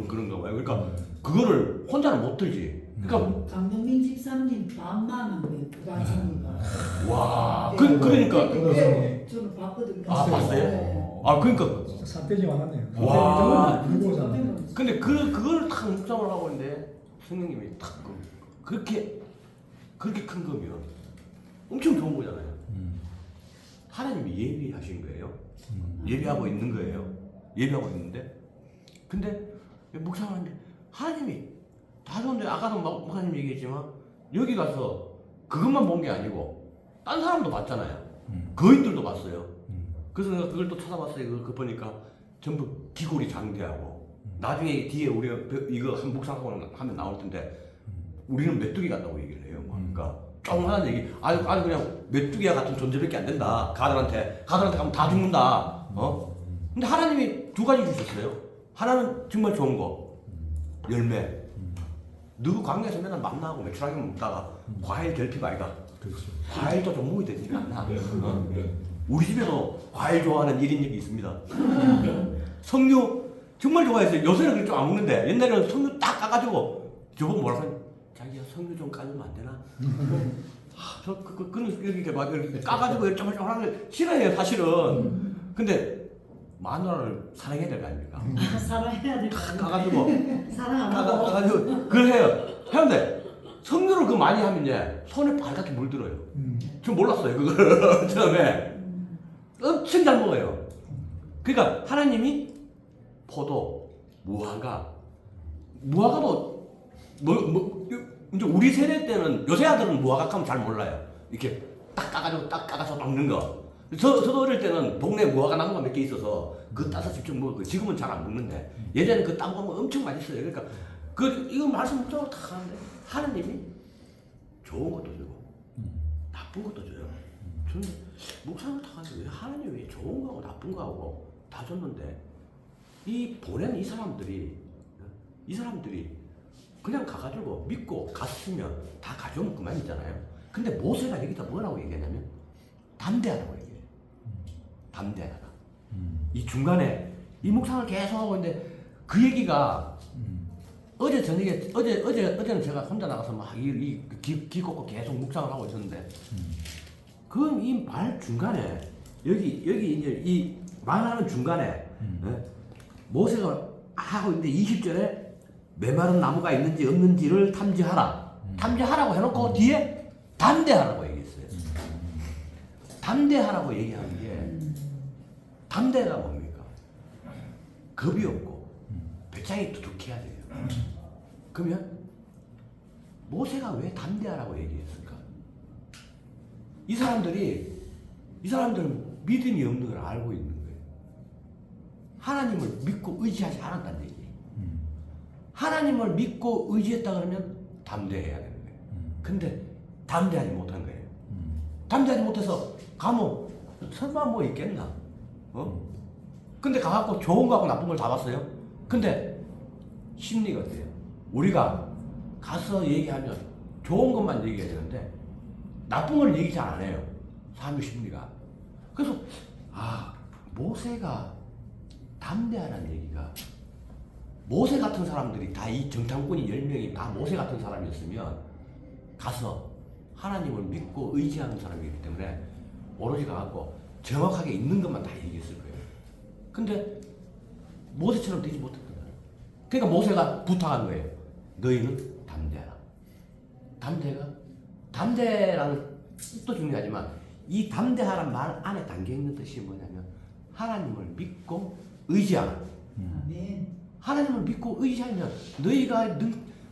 그런가 봐요. 그러니까 그거를 혼자는 못 들지. 그러니까 강동민 집사님 반만한 거예요. 부가성이가. 와, 그러니까 저는 봤거든요. 봤어요? 그러니까 산돼지 많았네요. 와. 무거워잖아요. 근데 그걸 탁 묵상을 하고 있는데 선생님이 탁 그렇게 큰 거면 엄청 좋은 거잖아요. 하나님이 예비하신 거예요. 예비하고 있는 거예요. 예비하고 있는데 근데 묵상하는데 하나님이 다 좋은데 아까도 목사님 얘기했지만 여기 가서 그것만 본 게 아니고 딴 사람도 봤잖아요. 거인들도 봤어요. 그래서 내가 그걸 또 찾아봤어요. 그거 보니까 전부 기골이 장대하고 나중에 뒤에 우리가 이거 한 묵상하고 하면 나올 텐데 우리는 메뚜기 같다고 얘기를 해요. 그러니까 조그만한 얘기 아주 그냥 메뚜기와 같은 존재밖에 안 된다. 가들한테 가면 다 죽는다. 근데 하나님이 두 가지 주셨어요. 하나는 정말 좋은 거 열매. 누구 광야에서 맨날 만나고 매출하게 먹다가 과일 결핍 아이가. 그렇죠. 과일도 좀 먹어야 되지 않나? 우리 집에도 과일 좋아하는 1인역이 있습니다. 석류 정말 좋아했어요. 요새는 그렇게 좀 안 먹는데 옛날에는 석류 딱 까가지고 저보고 뭐라고 하냐, 자기야 석류 좀 까주면 안 되나? 그는 이렇게 막 이렇게 까가지고 이렇게 하는 걸 싫어해요 사실은. 근데 마누라를 사랑해야 될 거 아닙니까? 사랑해야 될 거 아니에요? 까가지고 사랑 안 하고. 까가지고 그걸 해요. 하는데 석류를 그 많이 하면 이제 손에 빨갛게 물들어요. 전 몰랐어요 그걸 처음에. 엄청 잘 먹어요. 그러니까 하나님이 포도, 무화과도 이제 우리 세대 때는 요새 아들은 무화과하면 잘 몰라요. 이렇게 딱 까가서 먹는 거. 저도 어릴 때는 동네 무화과 나무가 몇 개 있어서 그거 따서 직접 먹고 지금은 잘 안 먹는데 예전에는 그 따 먹으면 엄청 맛있어요. 그러니까 이거 말씀 묵상으로 다 하는데 하나님이 좋은 것도 주고 나쁜 것도 줘요. 저는 묵상을 다 하는데 왜 하나님이 왜 좋은 거하고 나쁜 거하고 다 줬는데 이 보낸 이 사람들이 그냥 가가지고 믿고 갔으면 다 가져오면 그만이잖아요. 근데 모세가 여기다 뭐라고 얘기하냐면 담대하라고 얘기해요. 담대하다. 이 중간에 이 묵상을 계속 하고 있는데 그 얘기가 어제 저녁에 어제는 제가 혼자 나가서 막 귀 꽂고 계속 묵상을 하고 있었는데 그 이 말 중간에 여기 이제 이 말하는 중간에 모세가 하고 있는데 20절에 메마른 나무가 있는지 없는지를 탐지하라. 탐지하라고 해놓고 뒤에 담대하라고 얘기했어요. 담대하라고 얘기하는 게 담대가 뭡니까? 겁이 없고 배짱이 두둑해야 돼요. 그러면 모세가 왜 담대하라고 얘기했을까? 이 사람들은 믿음이 없는 걸 알고 있는 거예요. 하나님을 믿고 의지하지 않았다는 얘기예요. 하나님을 믿고 의지했다 그러면 담대해야 되는 거예요. 근데 담대하지 못한 거예요. 담대하지 못해서 가면 설마 뭐 있겠나? 근데 가갖고 좋은 거하고 나쁜 걸 다 봤어요. 근데 심리가 어때요? 우리가 가서 얘기하면 좋은 것만 얘기해야 되는데 나쁜 걸 얘기 잘 안 해요. 사람의 심리가. 그래서 모세가 담대하라는 얘기가 모세 같은 사람들이 다 이 정탐꾼이 10명이 다 모세 같은 사람이었으면 가서 하나님을 믿고 의지하는 사람이기 때문에 오로지 가갖고 정확하게 있는 것만 다 얘기했을 거예요. 근데 모세처럼 되지 못했던 거예요. 그러니까 모세가 부탁한 거예요. 너희는 담대하라. 담대라는 뜻도 중요하지만 이 담대하라는 말 안에 담겨있는 뜻이 뭐냐면 하나님을 믿고 의지하라. 아멘. 하나님을 믿고 의지하면 너희가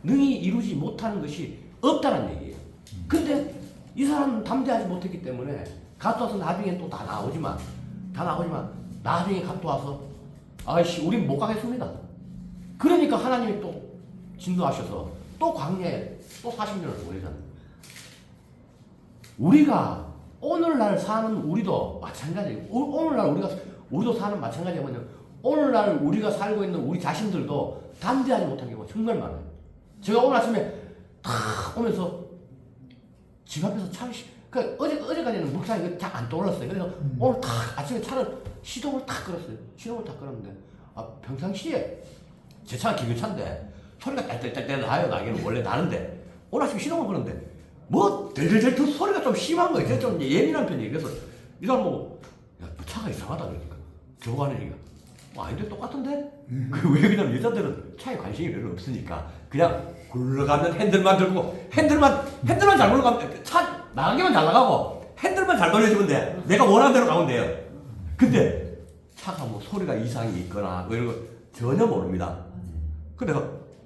능히 이루지 못하는 것이 없다는 얘기예요. 근데 이 사람은 담대하지 못했기 때문에 갔다 와서 나중에 또 다 나오지만 나중에 갔다 와서 아이씨 우린 못 가겠습니다. 그러니까 하나님이 또 진노하셔서 또 광야에 또 40년을 보내잖아요. 우리가 오늘날 사는 우리도 마찬가지예요. 오늘날 우리도 사는 마찬가지가 뭐냐면 오늘날 우리가 살고 있는 우리 자신들도 담대하지 못한 경우가 정말 많아요. 제가 오늘 아침에 탁 오면서 집 앞에서 차를 그러니까 어제까지는 묵상이 잘 안 떠올랐어요. 그래서 오늘 탁 아침에 차를 시동을 탁 끌었어요. 시동을 탁 끌었는데 평상시에 제 차가 기관차인데 소리가 딸딸딸딸 나요. 나에게는 원래 나는데 오늘 아침에 시동을 끌었는데 뭐 덜덜덜 소리가 좀 심한 거예요. 제가 좀 예민한 편이에요. 그래서 이 사람 보고 야, 너 차가 이상하다 그러니까 교관이니까 아닌데 똑같은데? 왜 그냥 여자들은 차에 관심이 별로 없으니까 그냥 굴러가면 핸들만 들고 핸들만 잘 굴러가면 차 나가기만 잘 나가고 핸들만 잘 돌려주면 돼. 내가 원하는 대로 가면 돼요. 근데 차가 뭐 소리가 이상이 있거나 뭐 이런 거 전혀 모릅니다. 그래서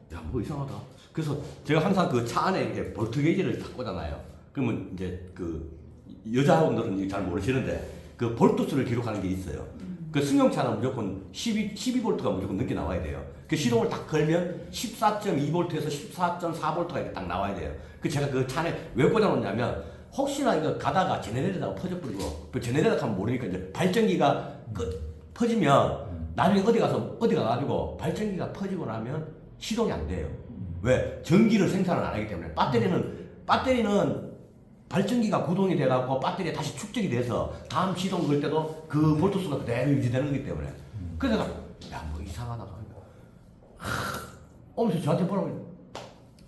내가 야 뭐 이상하다. 그래서 제가 항상 그 차 안에 이렇게 볼트 게이지를 딱 꽂아놔요. 그러면 이제 그 여자분들은 잘 모르시는데 그 볼트수를 기록하는 게 있어요. 그 승용차는 무조건 12V가 무조건 넘게 나와야 돼요. 그 시동을 딱 걸면 14.2V에서 14.4V가 이렇게 딱 나와야 돼요. 그 제가 그 차 안에 왜 꽂아놓냐면 혹시나 이거 가다가 제네레이터가 퍼져버리고 그 제네레이터 가면 모르니까 이제 발전기가 퍼지면 나중에 어디 가가지고 발전기가 퍼지고 나면 시동이 안 돼요. 왜? 전기를 생산을 안 하기 때문에 배터리는 발전기가 구동이 돼갖고 배터리에 다시 축적이 돼서 다음 시동 걸 때도 그 볼트수가 그대로 유지되는 거기 때문에. 그래서 내가 야 뭐 이상하다. 오면서 저한테 뭐라고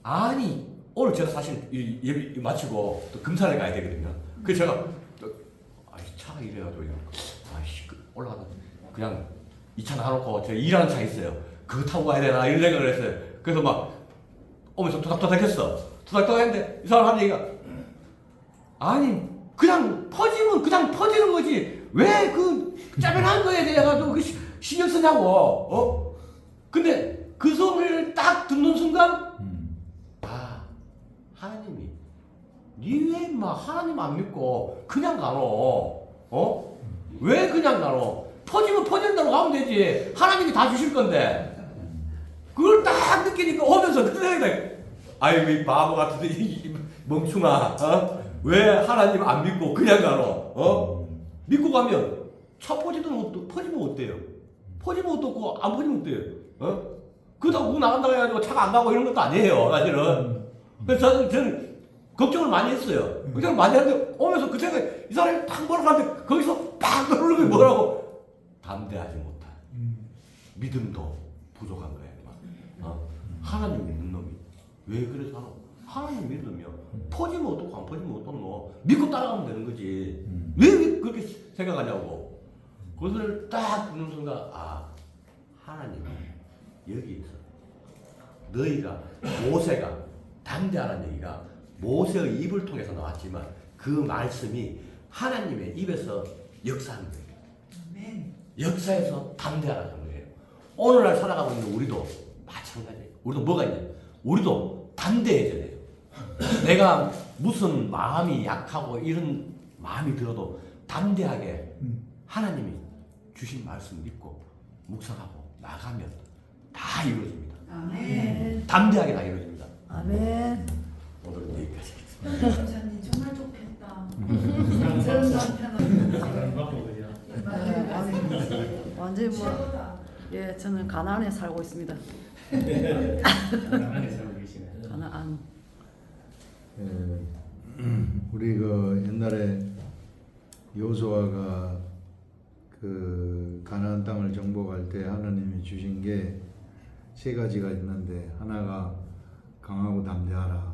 아니 오늘 제가 사실 예비 마치고 또 금산에 가야 되거든요. 그래서 제가 차가 이래가지고 올라가서 그냥 이 차 놔놓고 제가 일하는 차 있어요. 그거 타고 가야 되나 이런 생각을 했어요. 그래서 막 오면서 토닥토닥 했어. 토닥토닥 했는데 이 사람 하는 얘기가 아니 그냥 퍼지는 거지 왜 그 짜면한 거에 대해 가지고 그 신경 쓰냐고. 근데 그 소리를 딱 듣는 순간 하나님이 니왜 막 하나님 안 믿고 그냥 가노? 어? 왜 그냥 가노? 퍼지면 퍼지는 대로 가면 되지. 하나님이 다 주실 건데. 그걸 딱 느끼니까 오면서 그 생각이 아이고 이 바보 같은 이 멍충아, 어? 왜 하나님 안 믿고 그냥 가노? 어? 믿고 가면 차 퍼지면 어때요? 퍼지면 어떻고 안 퍼지면 어때요? 어? 그렇다고 나간다고 해가지고 차가 안 가고 이런 것도 아니에요, 사실은. 그래서 저는 걱정을 많이 했어요. 걱정을 많이 했는데 오면서 그 생각에 이 사람이 탁 몰아가는데 거기서 팍 누르는 게 뭐라고? 담대하지 못한 믿음도 부족한 거예요. 하나님 믿는 놈이 왜 그래 살아? 하나님 믿으면 퍼지면 어떻고 안 퍼지면 어떻노? 믿고 따라가면 되는 거지. 왜 그렇게 생각하냐고. 그것을 딱 듣는 순간 하나님이 여기 있어. 너희가 모세가 담대하라는 얘기가 모세의 입을 통해서 나왔지만 그 말씀이 하나님의 입에서 역사하는 거예요. 아멘. 역사에서 담대하라는 거예요. 오늘날 살아가고 있는 우리도 마찬가지예요. 우리도 뭐가 있냐? 우리도 담대해져야 돼요. 내가 무슨 마음이 약하고 이런 마음이 들어도 담대하게 하나님이 주신 말씀 믿고 묵상하고 나가면 다 이루어집니다. 아멘. 담대하게 다 이루어집니다. 아멘. 오늘은 여기까지. 목사님 정말 좋겠다. 저런 남편은 사람 갖고 그냥 완전히 뭐, 최고다. 예, 저는 가나안에 살고 있습니다. 안에 살고 계시네. 가나안. 우리 그 옛날에 여호수아가 그 가나안 땅을 정복할 때 하나님이 주신 게 세 가지가 있는데 하나가 강하고 담대하라.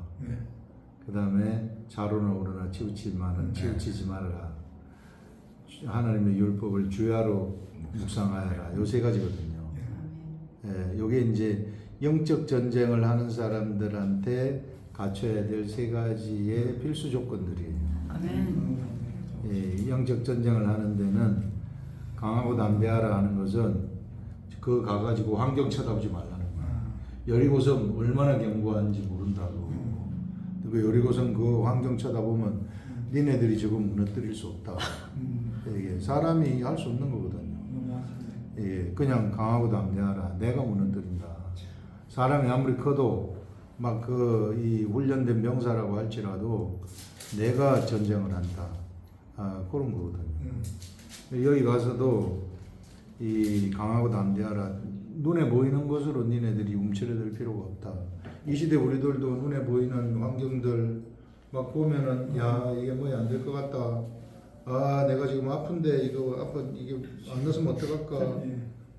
그 다음에 자로나 오르나 치우치지 말아라. 하나님의 율법을 주야로 묵상하여라. 요 세 가지거든요. 요게 이제 영적 전쟁을 하는 사람들한테 갖춰야 될 세 가지의 필수 조건들이에요. 아멘. 영적 전쟁을 하는 데는 강하고 담대하라 하는 것은 그거 가가지고 환경 쳐다보지 말라는 거야. 여리고성 얼마나 견고한지 모른다고. 그 여리고성 그 환경 쳐다보면 니네들이 저거 무너뜨릴 수 없다. 이게 사람이 할 수 없는 거거든요. 그냥 강하고 담대하라. 내가 무너뜨린다. 사람이 아무리 커도 막 이 훈련된 병사라고 할지라도 내가 전쟁을 한다. 그런 거거든요. 여기 가서도 이 강하고 담대하라. 눈에 보이는 것으로 니네들이 움츠러들 필요가 없다. 이 시대 우리들도 눈에 보이는 환경들 막 보면은 야 이게 뭐야 안 될 것 같다. 내가 지금 아픈데 이게 안 났으면 어떡할까.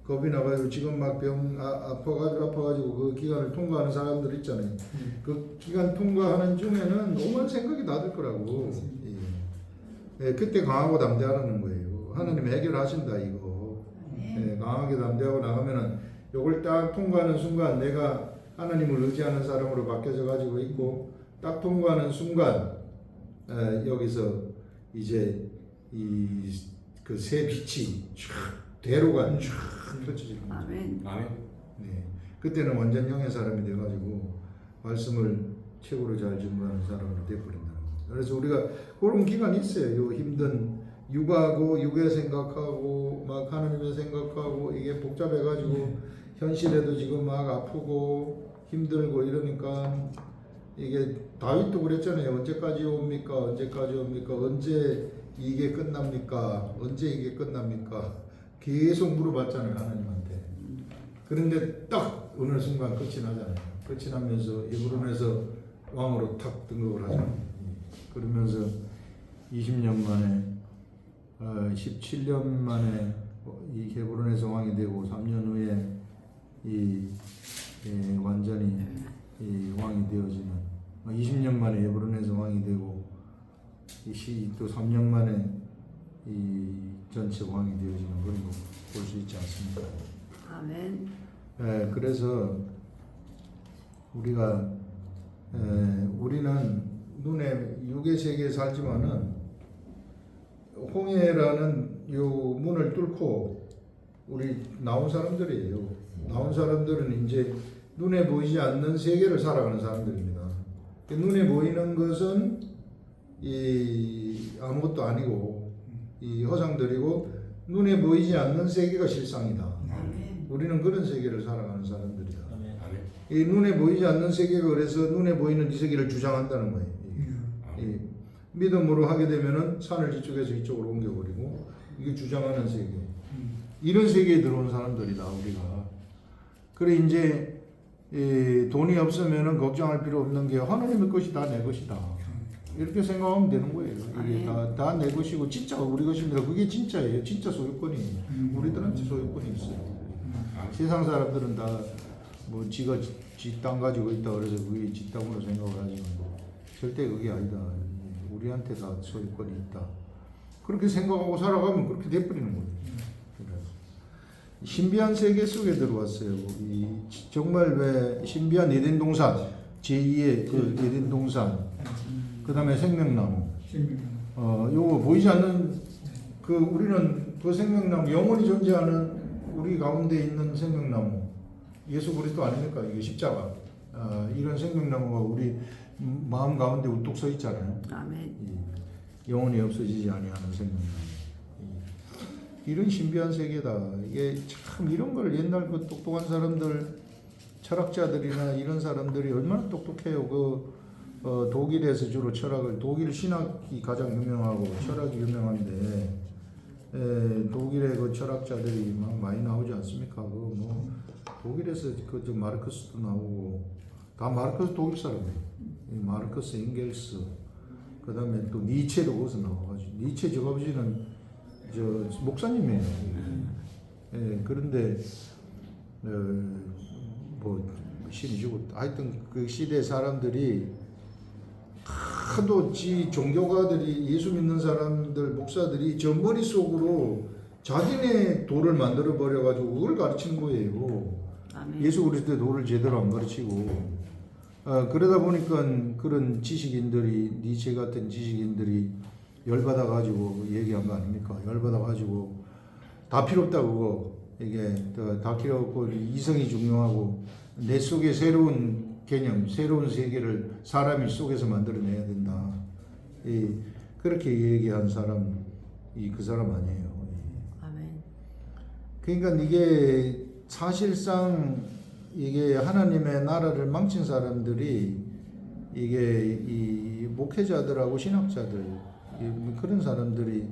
겁이 나가지고 지금 막 아파가지고 그 기간을 통과하는 사람들 있잖아요. 그 기간 통과하는 중에는 오만 생각이 나들 거라고. 그때 강하고 담대하라는 거예요. 하나님이 해결하신다 이거. 강하게 담대하고 나가면은 요걸 딱 통과하는 순간 내가 하나님을 의지하는 사람으로 바뀌어져 가지고 있고 딱 통과하는 순간 여기서 이제 그 새 빛이 쫙 대로가 쫙 펼쳐지는 거죠. 아멘. 네. 그때는 완전 영의 사람이 돼가지고 말씀을 최고로 잘 증거하는 사람으로 돼버린다는 거죠. 그래서 우리가 그런 기간이 있어요. 요 힘든 육아하고 육의 생각하고 막 하나님의 생각하고 이게 복잡해가지고 현실에도 지금 막 아프고 힘들고 이러니까 이게 다윗도 그랬잖아요. 언제까지 옵니까? 언제까지 옵니까? 언제 이게 끝납니까? 언제 이게 끝납니까? 계속 물어봤잖아요. 하나님한테. 그런데 딱 어느 순간 끝이 나잖아요. 끝이 나면서 에브론에서 왕으로 탁 등극을 하잖아요. 그러면서 20년 만에 17년 만에 이 헤브론에서 왕이 되고 3년 후에 완전히 왕이 되어지는 20년 만에 헤브론에서 왕이 되고 또 3년 만에 이 전체 왕이 되어지는 그런 거 볼 수 있지 않습니까? 아멘. 그래서 우리는 눈에 육의 세계에 살지만은 홍해라는 요 문을 뚫고 우리 나온 사람들이에요. 나온 사람들은 이제 눈에 보이지 않는 세계를 살아가는 사람들입니다. 눈에 보이는 것은 이 아무것도 아니고 이 허상들이고 눈에 보이지 않는 세계가 실상이다. 아멘. 우리는 그런 세계를 살아가는 사람들이다. 아멘. 이 눈에 보이지 않는 세계가 그래서 눈에 보이는 이 세계를 주장한다는 거예요. 이 믿음으로 하게 되면은 산을 이쪽에서 이쪽으로 옮겨버리고 이게 주장하는 세계. 이런 세계에 들어온 사람들이다 우리가. 그래 이제 이 돈이 없으면은 걱정할 필요 없는 게 하나님의 것이 다 내 것이다. 이렇게 생각하면 되는 거예요. 이게 다 내 것이고 진짜 우리 것입니다. 그게 진짜예요. 진짜 소유권이 우리들한테 소유권이 있어요. 세상 사람들은 다 뭐 지가 지 땅 가지고 있다 그래서 그게 지 땅으로 생각을 하지만 절대 그게 아니다. 우리한테 다 소유권이 있다. 그렇게 생각하고 살아가면 그렇게 돼버리는 거예요. 신비한 세계 속에 들어왔어요. 이 정말 왜 신비한 에덴 동산 제2의 그 에덴 동산, 그 다음에 생명나무. 요거 보이지 않는 그 우리는 그 생명나무 영원히 존재하는 우리 가운데 있는 생명나무 예수 그리스도 아닙니까? 이게 십자가. 이런 생명나무가 우리 마음 가운데 우뚝 서 있잖아요. 아멘. 영원히 없어지지 아니하는 생명나무. 이런 신비한 세계다. 이게 참 이런 걸 옛날 그 똑똑한 사람들, 철학자들이나 이런 사람들이 얼마나 똑똑해요. 독일에서 주로 철학을, 독일 신학이 가장 유명하고 철학이 유명한데, 독일의 그 철학자들이 막 많이 나오지 않습니까? 독일에서 그 마르크스도 나오고, 다 마르크스 독일 사람이에요. 마르크스, 잉겔스, 그 다음에 또 니체도 거기서 나와가지고, 니체 저 아버지는 저 목사님이에요. 그런데 뭐 신이 주고 하여튼 그 시대 사람들이 하도 지 종교가들이 예수 믿는 사람들 목사들이 저 머릿속으로 자기네 도를 만들어 버려 가지고 그걸 가르치는 거예요. 아멘. 예수 그리스도의 도를 제대로 안 가르치고 그러다 보니까 그런 지식인들이 니체 같은 지식인들이 열받아 가지고 얘기한 거 아닙니까? 열받아 가지고 다 필요 없다 그거 이게 다 필요 없고 이성이 중요하고 내 속에 새로운 개념, 새로운 세계를 사람이 속에서 만들어내야 된다. 그렇게 얘기한 사람이 그 사람 아니에요. 아멘. 그러니까 이게 사실상 이게 하나님의 나라를 망친 사람들이 이게 이 목회자들하고 신학자들 그런 사람들이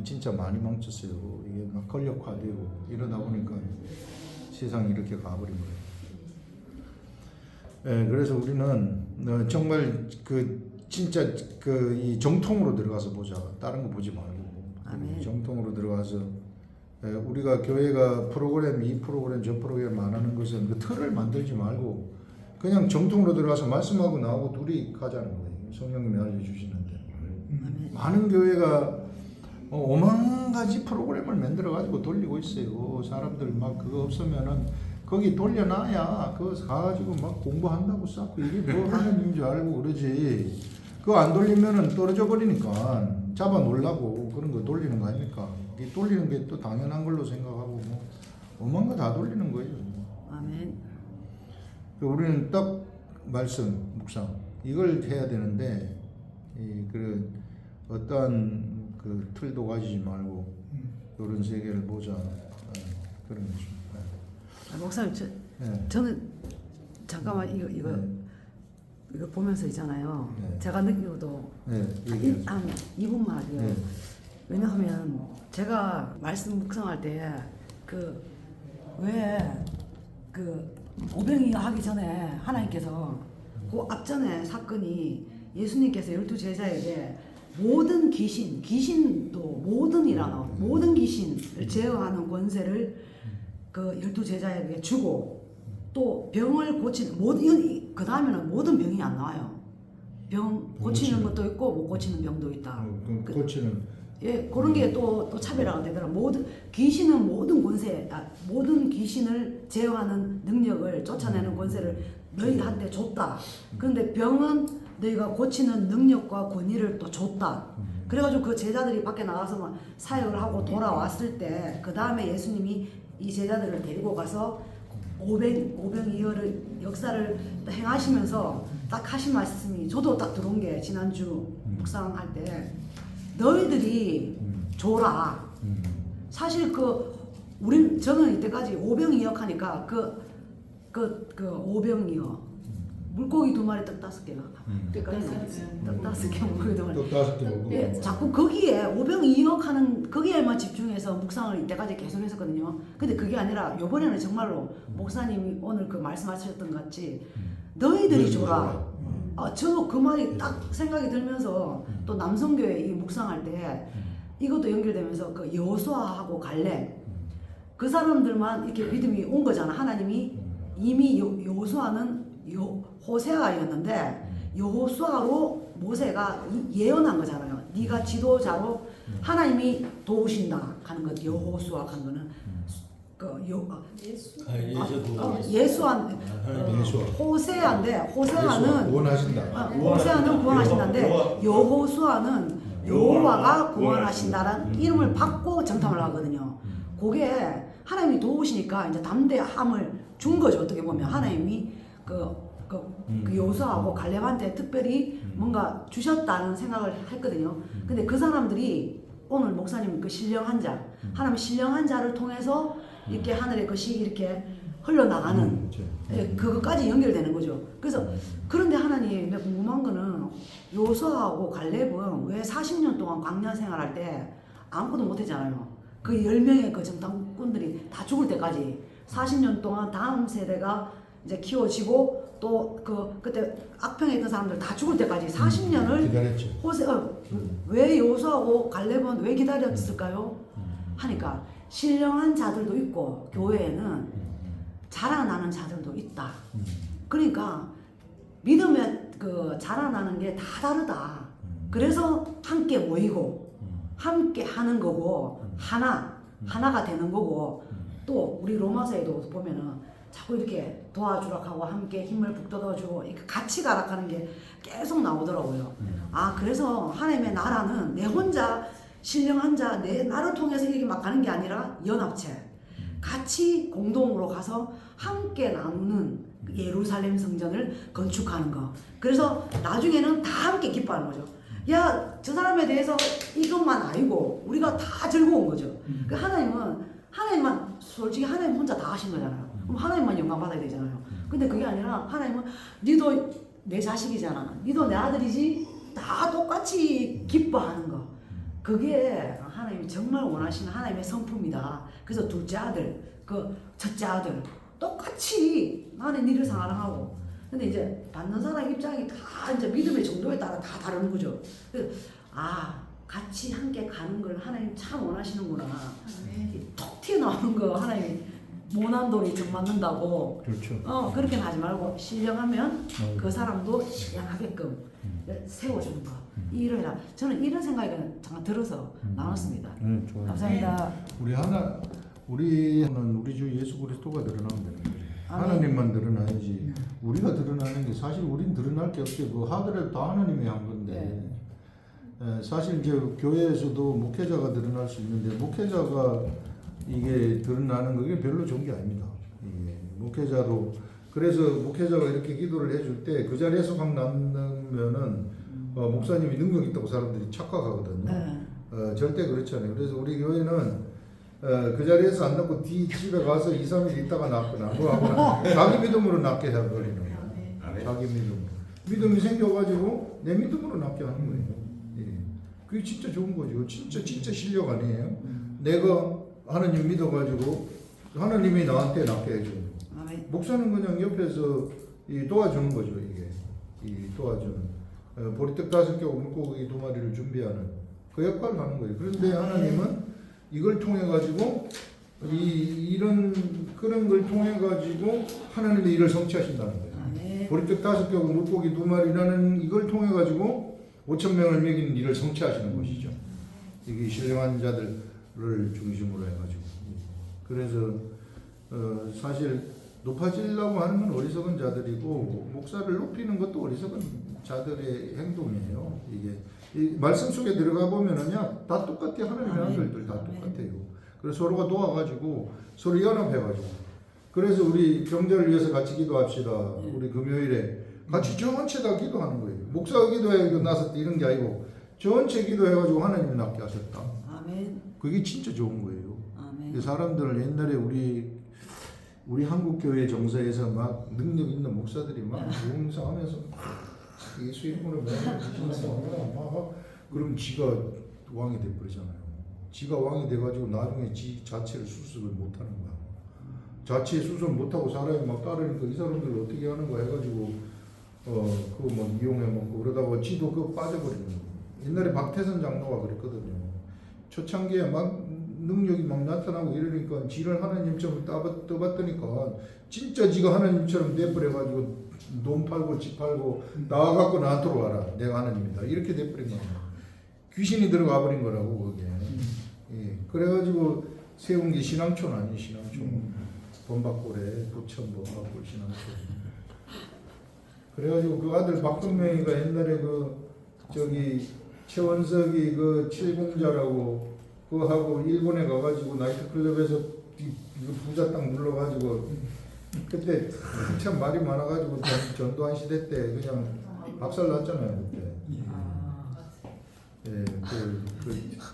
진짜 많이 망쳤어요. 이게 막 권력화되고 이러다 보니까 세상이 이렇게 가버린 거예요. 그래서 우리는 정말 그 진짜 그 이 정통으로 들어가서 보자. 다른 거 보지 말고 아멘. 정통으로 들어가서 우리가 교회가 프로그램 이 프로그램 저 프로그램 안 하는 것은 그 틀을 만들지 말고 그냥 정통으로 들어가서 말씀하고 나오고 둘이 가자는 거예요. 성령님이 알려주시는데 많은 교회가 5만 가지 프로그램을 만들어 가지고 돌리고 있어요. 사람들 막 그거 없으면은 거기 돌려놔야 그거 가가지고 막 공부한다고 쌓고 이게 뭐 하나님인 줄 알고 그러지. 그거 안 돌리면은 떨어져 버리니까 잡아 놓으려고 그런 거 돌리는 거 아닙니까? 이 돌리는 게 또 당연한 걸로 생각하고 뭐 5만 거 다 돌리는 거예요. 아멘. 우리는 딱 말씀 묵상 이걸 해야 되는데 그 어떠한 그 틀도 가지지 말고 이런 세계를 보자 그런 거죠. 목사님, 저는 잠깐만 이거 보면서 있잖아요. 네. 제가 느끼고도 한 2분만 할게요. 네. 왜냐하면 제가 말씀 묵상할 때 왜 오병이 하기 전에 하나님께서 그 앞전에 사건이 예수님께서 12제자에게 모든 귀신도 모든 귀신을 제어하는 권세를 그 12제자에게 주고 또 병을 고치는 그 다음에는 모든 병이 안 나와요. 병 고치는 것도 있고 못 고치는 병도 있다. 고치는 그런 게 또 차별화가 되더라고요. 모든 귀신을 제어하는 능력을 쫓아내는 권세를 너희한테 줬다. 그런데 병은 너희가 고치는 능력과 권위를 또 줬다. 그래가지고 그 제자들이 밖에 나가서 사역을 하고 돌아왔을 때 그 다음에 예수님이 이 제자들을 데리고 가서 오병이어를 역사를 행하시면서 딱 하신 말씀이 저도 딱 들어온 게 지난주 묵상할 때 너희들이 줘라. 사실 저는 이때까지 오병이어 하니까 그 오병이어 물고기 2마리 떡 5개가 떡 5개 물고기 2마리 떡 5개 먹고. 예, 자꾸 거기에 오병이어하는 거기에만 집중해서 묵상을 이때까지 계속 했었거든요. 근데 그게 아니라 이번에는 정말로 목사님이 오늘 그 말씀하셨던 것 같이 너희들이 줘라. 저 그 말이 딱 생각이 들면서 또 남성교회 이 묵상할 때 이것도 연결되면서 그 여호수아하고 갈렙 그 사람들만 이렇게 믿음이 온 거잖아. 하나님이 이미 여호수아는 호세아였는데 여호수아로 모세가 예언한 거잖아요. 네가 지도자로 하나님이 도우신다 하는 것. 여호수아 하는 거는 호세아인데 호세아는 구원하신다는데 여호수아는 여호와가 구원하신다라는 이름을 받고 정탐을 하거든요. 그게 하나님이 도우시니까 이제 담대함을 준 거죠. 어떻게 보면 하나님이 그 여호수아하고 갈렙한테 특별히 뭔가 주셨다는 생각을 했거든요. 근데 그 사람들이 오늘 목사님 그 신령한 자, 하나님 신령한 자를 통해서 이렇게 하늘의 것이 이렇게 흘러나가는 그것까지 연결되는 거죠. 그래서 그런데 하나님 내가 궁금한 거는 여호수아하고 갈렙은 왜 40년 동안 광야 생활할 때 아무것도 못했잖아요. 그 10명의 그 정탐꾼들이 다 죽을 때까지 40년 동안 다음 세대가 이제 키워지고 또 그때 악평에 있던 사람들 다 죽을 때까지 40년을 기다렸죠. 왜 여호수아하고 갈렙은 왜 기다렸을까요? 하니까 신령한 자들도 있고 교회에는 자라나는 자들도 있다. 그러니까 믿음에 자라나는 게 다 다르다. 그래서 함께 모이고 함께 하는 거고 하나가 되는 거고 또 우리 로마서에도 보면은 자꾸 이렇게 도와주라 하고 함께 힘을 북돋아주고 같이 가라 하는 게 계속 나오더라고요. 그래서 하나님의 나라는 내 혼자 신령한 자, 나를 통해서 이렇게 막 가는 게 아니라 연합체. 같이 공동으로 가서 함께 나누는 예루살렘 성전을 건축하는 거. 그래서 나중에는 다 함께 기뻐하는 거죠. 야, 저 사람에 대해서 이것만 알고 우리가 다 즐거운 거죠. 그 하나님만 솔직히 하나님 혼자 다 하신 거잖아요. 그럼 하나님만 영광 받아야 되잖아요. 근데 그게 아니라 하나님은 니도 내 자식이잖아. 니도 내 아들이지. 다 똑같이 기뻐하는 거. 그게 하나님이 정말 원하시는 하나님의 성품이다. 그래서 둘째 아들, 첫째 아들 똑같이 나는 니를 사랑하고. 근데 이제 받는 사람 입장이 다 이제 믿음의 정도에 따라 다 다른 거죠. 그래서 같이 함께 가는 걸 하나님 참 원하시는구나. 톡 튀어나오는 거 하나님이 모난 돌이 정 맞는다고. 그렇죠. 그렇게는 하지 말고 신령하면 그 사람도 신령하게끔 세워주는 거. 일을 해라. 저는 이런 생각이 잠깐 들어서 나눴습니다. 좋아요. 감사합니다. 우리는 우리 주 예수 그리스도가 드러나면 되는 거예요. 하나님만 드러나야지. 우리가 드러나는 게 사실 우린 드러날 게 없죠. 하더라도 다 하나님이 한 건데. 사실 이제 교회에서도 목회자가 드러날 수 있는데 목회자가 이게 드러나는 그게 별로 좋은 게 아닙니다. 목회자도 그래서 목회자가 이렇게 기도를 해줄 때 그 자리에서 확 남으면은 목사님이 능력 있다고 사람들이 착각하거든요. 절대 그렇지 않아요. 그래서 우리 교회는 그 자리에서 안 낫고 집에 가서 2, 3일 있다가 낫거나 뭐 하거나 자기 믿음으로 낫게 해버리는 거예요. 자기 믿음이 생겨가지고 내 믿음으로 낫게 하는 거예요. 그게 진짜 좋은 거죠. 진짜 실력 아니에요. 내가 하나님 믿어가지고 하나님이 나한테 낫게 해주는 거. 목사는 그냥 옆에서 도와주는 거죠. 이게 도와주는 보리떡 5개, 물고기 2마리를 준비하는 그 역할을 하는 거예요. 그런데 하나님은 이걸 통해 가지고 이런 그런 걸 통해 가지고 하나님의 일을 성취하신다는 거예요. 보리떡 5개, 물고기 2마리라는 이걸 통해 가지고 5,000명을 먹이는 일을 성취하시는 것이죠. 이게 신령한 자들을 중심으로 해가지고. 그래서 사실 높아지려고 하는 건 어리석은 자들이고 목사를 높이는 것도 어리석은 자들의 행동이에요. 이게 이 말씀 속에 들어가 보면은요 다 똑같아요. 하나님의 아들들 다 똑같아요. 그래서 서로가 도와가지고 서로 연합해가지고 그래서 우리 경제를 위해서 같이 기도합시다. 우리 금요일에 같이 전체 다 기도하는 거예요. 목사가 기도해 나서 이런 게 아니고 전체 기도해가지고 하나님이 낫게 하셨다. 아멘. 그게 진짜 좋은 거예요. 아멘. 사람들 옛날에 우리 한국 교회 정서에서 막 능력 있는 목사들이 막 봉사하면서 막 예수 이름으로 막 그럼 지가 왕이 돼버리잖아요. 지가 왕이 돼가지고 나중에 지 자체를 수습을 못하는 거야. 자체 수습 못하고 사람이 막 따르니까 이 사람들 어떻게 하는 거야 해가지고 그거 뭐 이용해 먹고 그러다가 지도 그거 빠져버리는 거예요. 옛날에 박태선 장로가 그랬거든요. 초창기에 막 능력이 막 나타나고 이러니까 지를 하나님처럼 떠봤더니까 진짜 지가 하나님처럼 돼버려가지고 돈 팔고 집 팔고 나와갖고 나한테로 와라. 내가 하나님이다. 이렇게 돼버린 거예요. 귀신이 들어가 버린 거라고 그게. 예. 그래가지고 세운 게 신앙촌 아니에요. 신앙촌. 범박골에 부천 범박골 신앙촌. 그래가지고 그 아들 박동명이가 옛날에 최원석이 그 칠공자라고 그거 하고 일본에 가가지고 나이트클럽에서 부자 딱 눌러가지고 그때 한참 말이 많아가지고 전두환 시대 때 그냥 박살 났잖아요 그때. 예,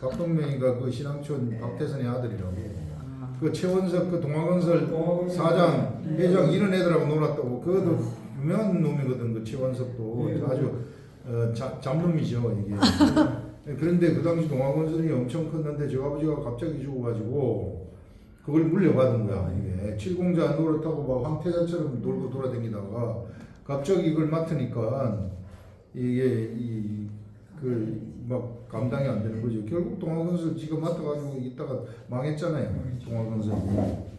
박동명이가 그 신앙촌 박태선의 아들이라고. 그 최원석 그 동아건설 사장 회장 이런 애들하고 놀았다고. 그것도 유명한 놈이거든. 그 최원석도 아주 잡놈이죠 이게. 그런데 그 당시 동아건설이 엄청 컸는데 저 아버지가 갑자기 죽어가지고 그걸 물려받은 거야 이게. 칠공자 노릇하고 막 황태자처럼 놀고 돌아다니다가 갑자기 이걸 맡으니까 이게 막 감당이 안 되는 거죠. 결국 동아건설 지가 맡아가지고 있다가 망했잖아요. 동아건설이.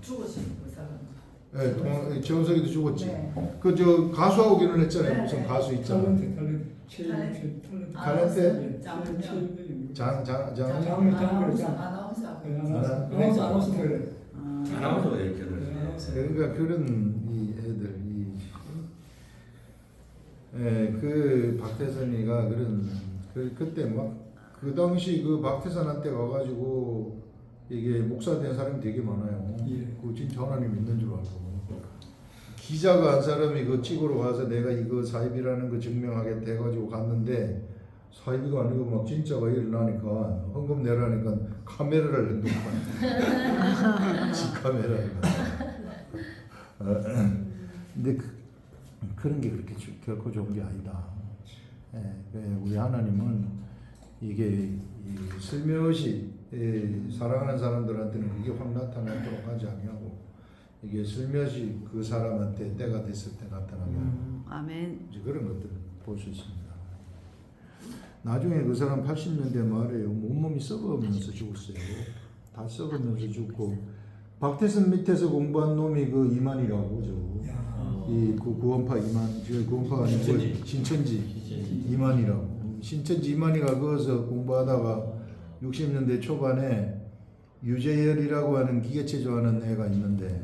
죽었어요 그 사람. 네, 최원석이도 죽었지. 그 저 가수하고 결혼했잖아요. 무슨 가수 있잖아. 탤런트? 아나운서 그래. 아나운서가 이렇게 그러시네. 그러니까 그런 이 애들 그 박태선이가 그때 막 그 당시 그 박태선한테 가가지고 이게 목사 된 사람이 되게 많아요. 그 진짜 하나님 있는 줄 알고. 기자가 한 사람이 그 찍으러 가서 내가 이거 사입이라는 거 증명하겠다 해가지고 갔는데 사입이가 아니고 막 진짜가 일어나니까 헌금 내라니까 카메라를 낸다고. 지 카메라니까. 근데 그런 게 그렇게 결코 좋은 게 아니다. 우리 하나님은 이게 슬며시 사랑하는 사람들한테는 그게 확 나타나도록 하지 아니하고 이게 슬며시 그 사람한테 때가 됐을 때 나타나게 하는 아멘. 이제 그런 것들을 볼 수 있습니다. 나중에 그 사람 80년대 말에 온몸이 썩어가면서 죽었어요. 다 썩으면서 죽고 박태선 밑에서 공부한 놈이 그 이만이라고 그 구원파 이만, 구원파가 아니고 신천지 이만이라고. 신천지 이만이가 거기서 공부하다가 60년대 초반에 유재열이라고 하는 기계체조하는 애가 있는데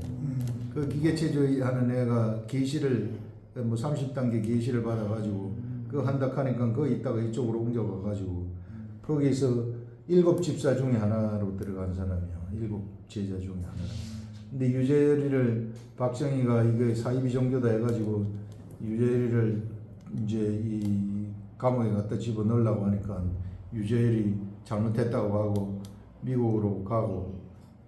그 기계체조하는 애가 계시를 뭐 30단계 계시를 받아가지고 그거 한다 하니까 그거 있다가 이쪽으로 옮겨가가지고 거기서 7집사 중에 하나로 들어간 사람이야. 7제자 중에 하나. 근데 유재열이를 박정희가 이거 사이비 종교다 해가지고 유재열이를 이제 이 감옥에 갖다 집어넣으려고 하니까 유재열이 잘못했다고 하고 미국으로 가고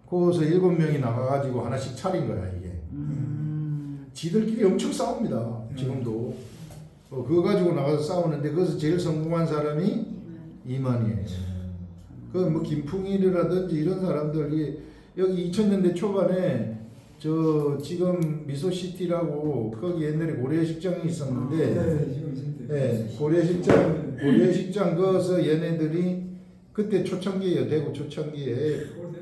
거기서 7명이 나가가지고 하나씩 차린 거야 이게. 지들끼리 엄청 싸웁니다. 지금도. 그거 가지고 나가서 싸우는데 거기서 제일 성공한 사람이 이만이에요. 그 뭐 김풍일이라든지 이런 사람들이 여기 2000년대 초반에 저 지금 미소시티라고 거기 옛날에 고려식장이 있었는데 고려식장 거기서 얘네들이 그때 초창기에요. 대구 초창기에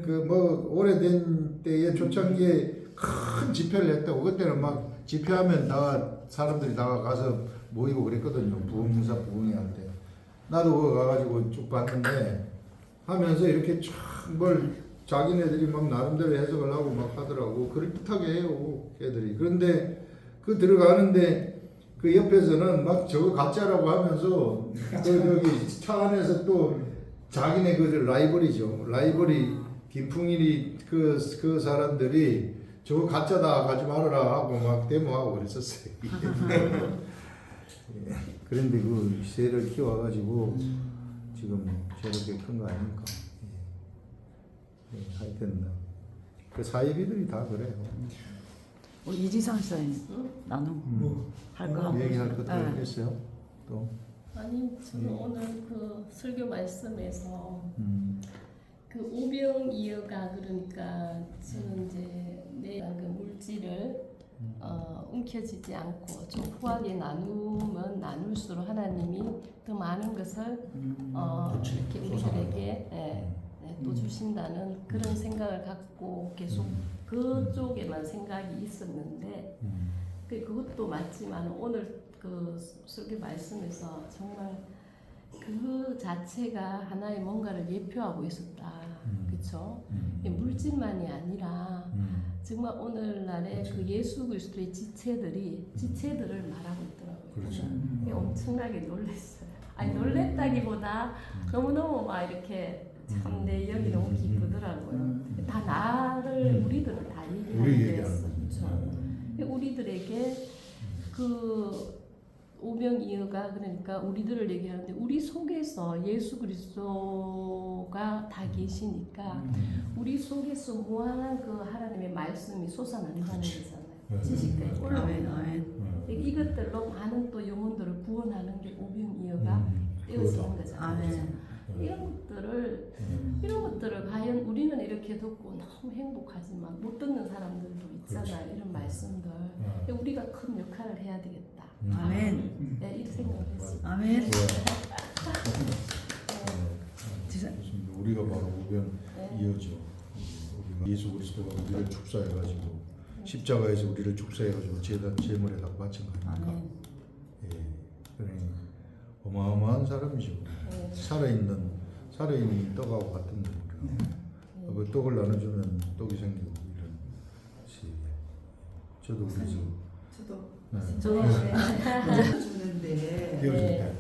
그 뭐 오래된 때에 초창기에 큰 집회를 했다고. 그때는 막 집회하면 다 사람들이 나가서 모이고 그랬거든요. 부흥사 부흥회한테. 나도 그거 가가지고 쭉 봤는데 하면서 이렇게 쫙 뭘 자기네들이 막 나름대로 해석을 하고 막 하더라고. 그럴듯하게 해요, 걔들이. 그런데 그 들어가는데 그 옆에서는 막 저거 가짜라고 하면서 저기 차 안에서 또 자기네 그 라이벌이죠. 라이벌이 김풍일이 그 사람들이 저거 가짜다 가지 말아라 하고 막 데모하고 그랬었어요. 예. 그런데 그 새를 키워가지고 지금 저렇게 큰 거 아닙니까? 예. 예, 하여튼 그 사이비들이 다 그래요. 우리 이지상 선생님 나눔 할거 하고 얘기할 것도 네. 있어요? 또 아니 저는 오늘 그 설교 말씀에서 음. 그 오병이어가 그러니까 저는 이제 내 그 물질을 움켜쥐지 않고 좀 후하게 나누면 나눌수록 하나님이 더 많은 것을 이렇게 우리들에게 또 주신다는 그런 생각을 갖고 계속 그쪽에만 생각이 있었는데 그것도 맞지만 오늘 그 설교 말씀에서 정말 그 자체가 하나의 뭔가를 예표하고 있었다. 그렇죠? 물질만이 아니라 정말 오늘날의 그 예수 그리스도의 지체들을 말하고 있더라고요. 그렇죠. 그게 엄청나게 놀랐어요. 아니 놀랬다기보다 너무너무 막 이렇게 참 내 영이 너무 기쁘더라고요. 다 나를 우리들을 다 우리 얘기하는 거였어. 그렇죠? 우리들에게 그 오병이어가 그러니까 우리들을 얘기하는데 우리 속에서 예수 그리스도가 다 계시니까 우리 속에서 무한한 그 하나님의 말씀이 솟아난다는 거잖아요. 지식까지 올라오는 이것들로 많은 또 영혼들을 구원하는 게 오병이어가 되어지는 거잖아요. 이런 것들을 과연 우리는 이렇게 듣고 너무 행복하지만 못 듣는 사람들도 있잖아요. 이런 말씀들 우리가 큰 역할을 해야 되겠다. 아멘. 네, 이렇게 생각을 했어요. 아멘. 그렇습니다. 우리가 바로 오병이어죠. 우리가 예수 그리스도가 우리를 축사해가지고 십자가에서 우리를 축사해가지고 제물에다 바친 거 아닙니까? 예, 그러니 어마어마한 사람이죠. 살아있는 떡하고 같은 우리가 그 떡을 나눠주면 떡이 생기고 이런 시. 저도 그래서 저도 주는데 띄워줄 때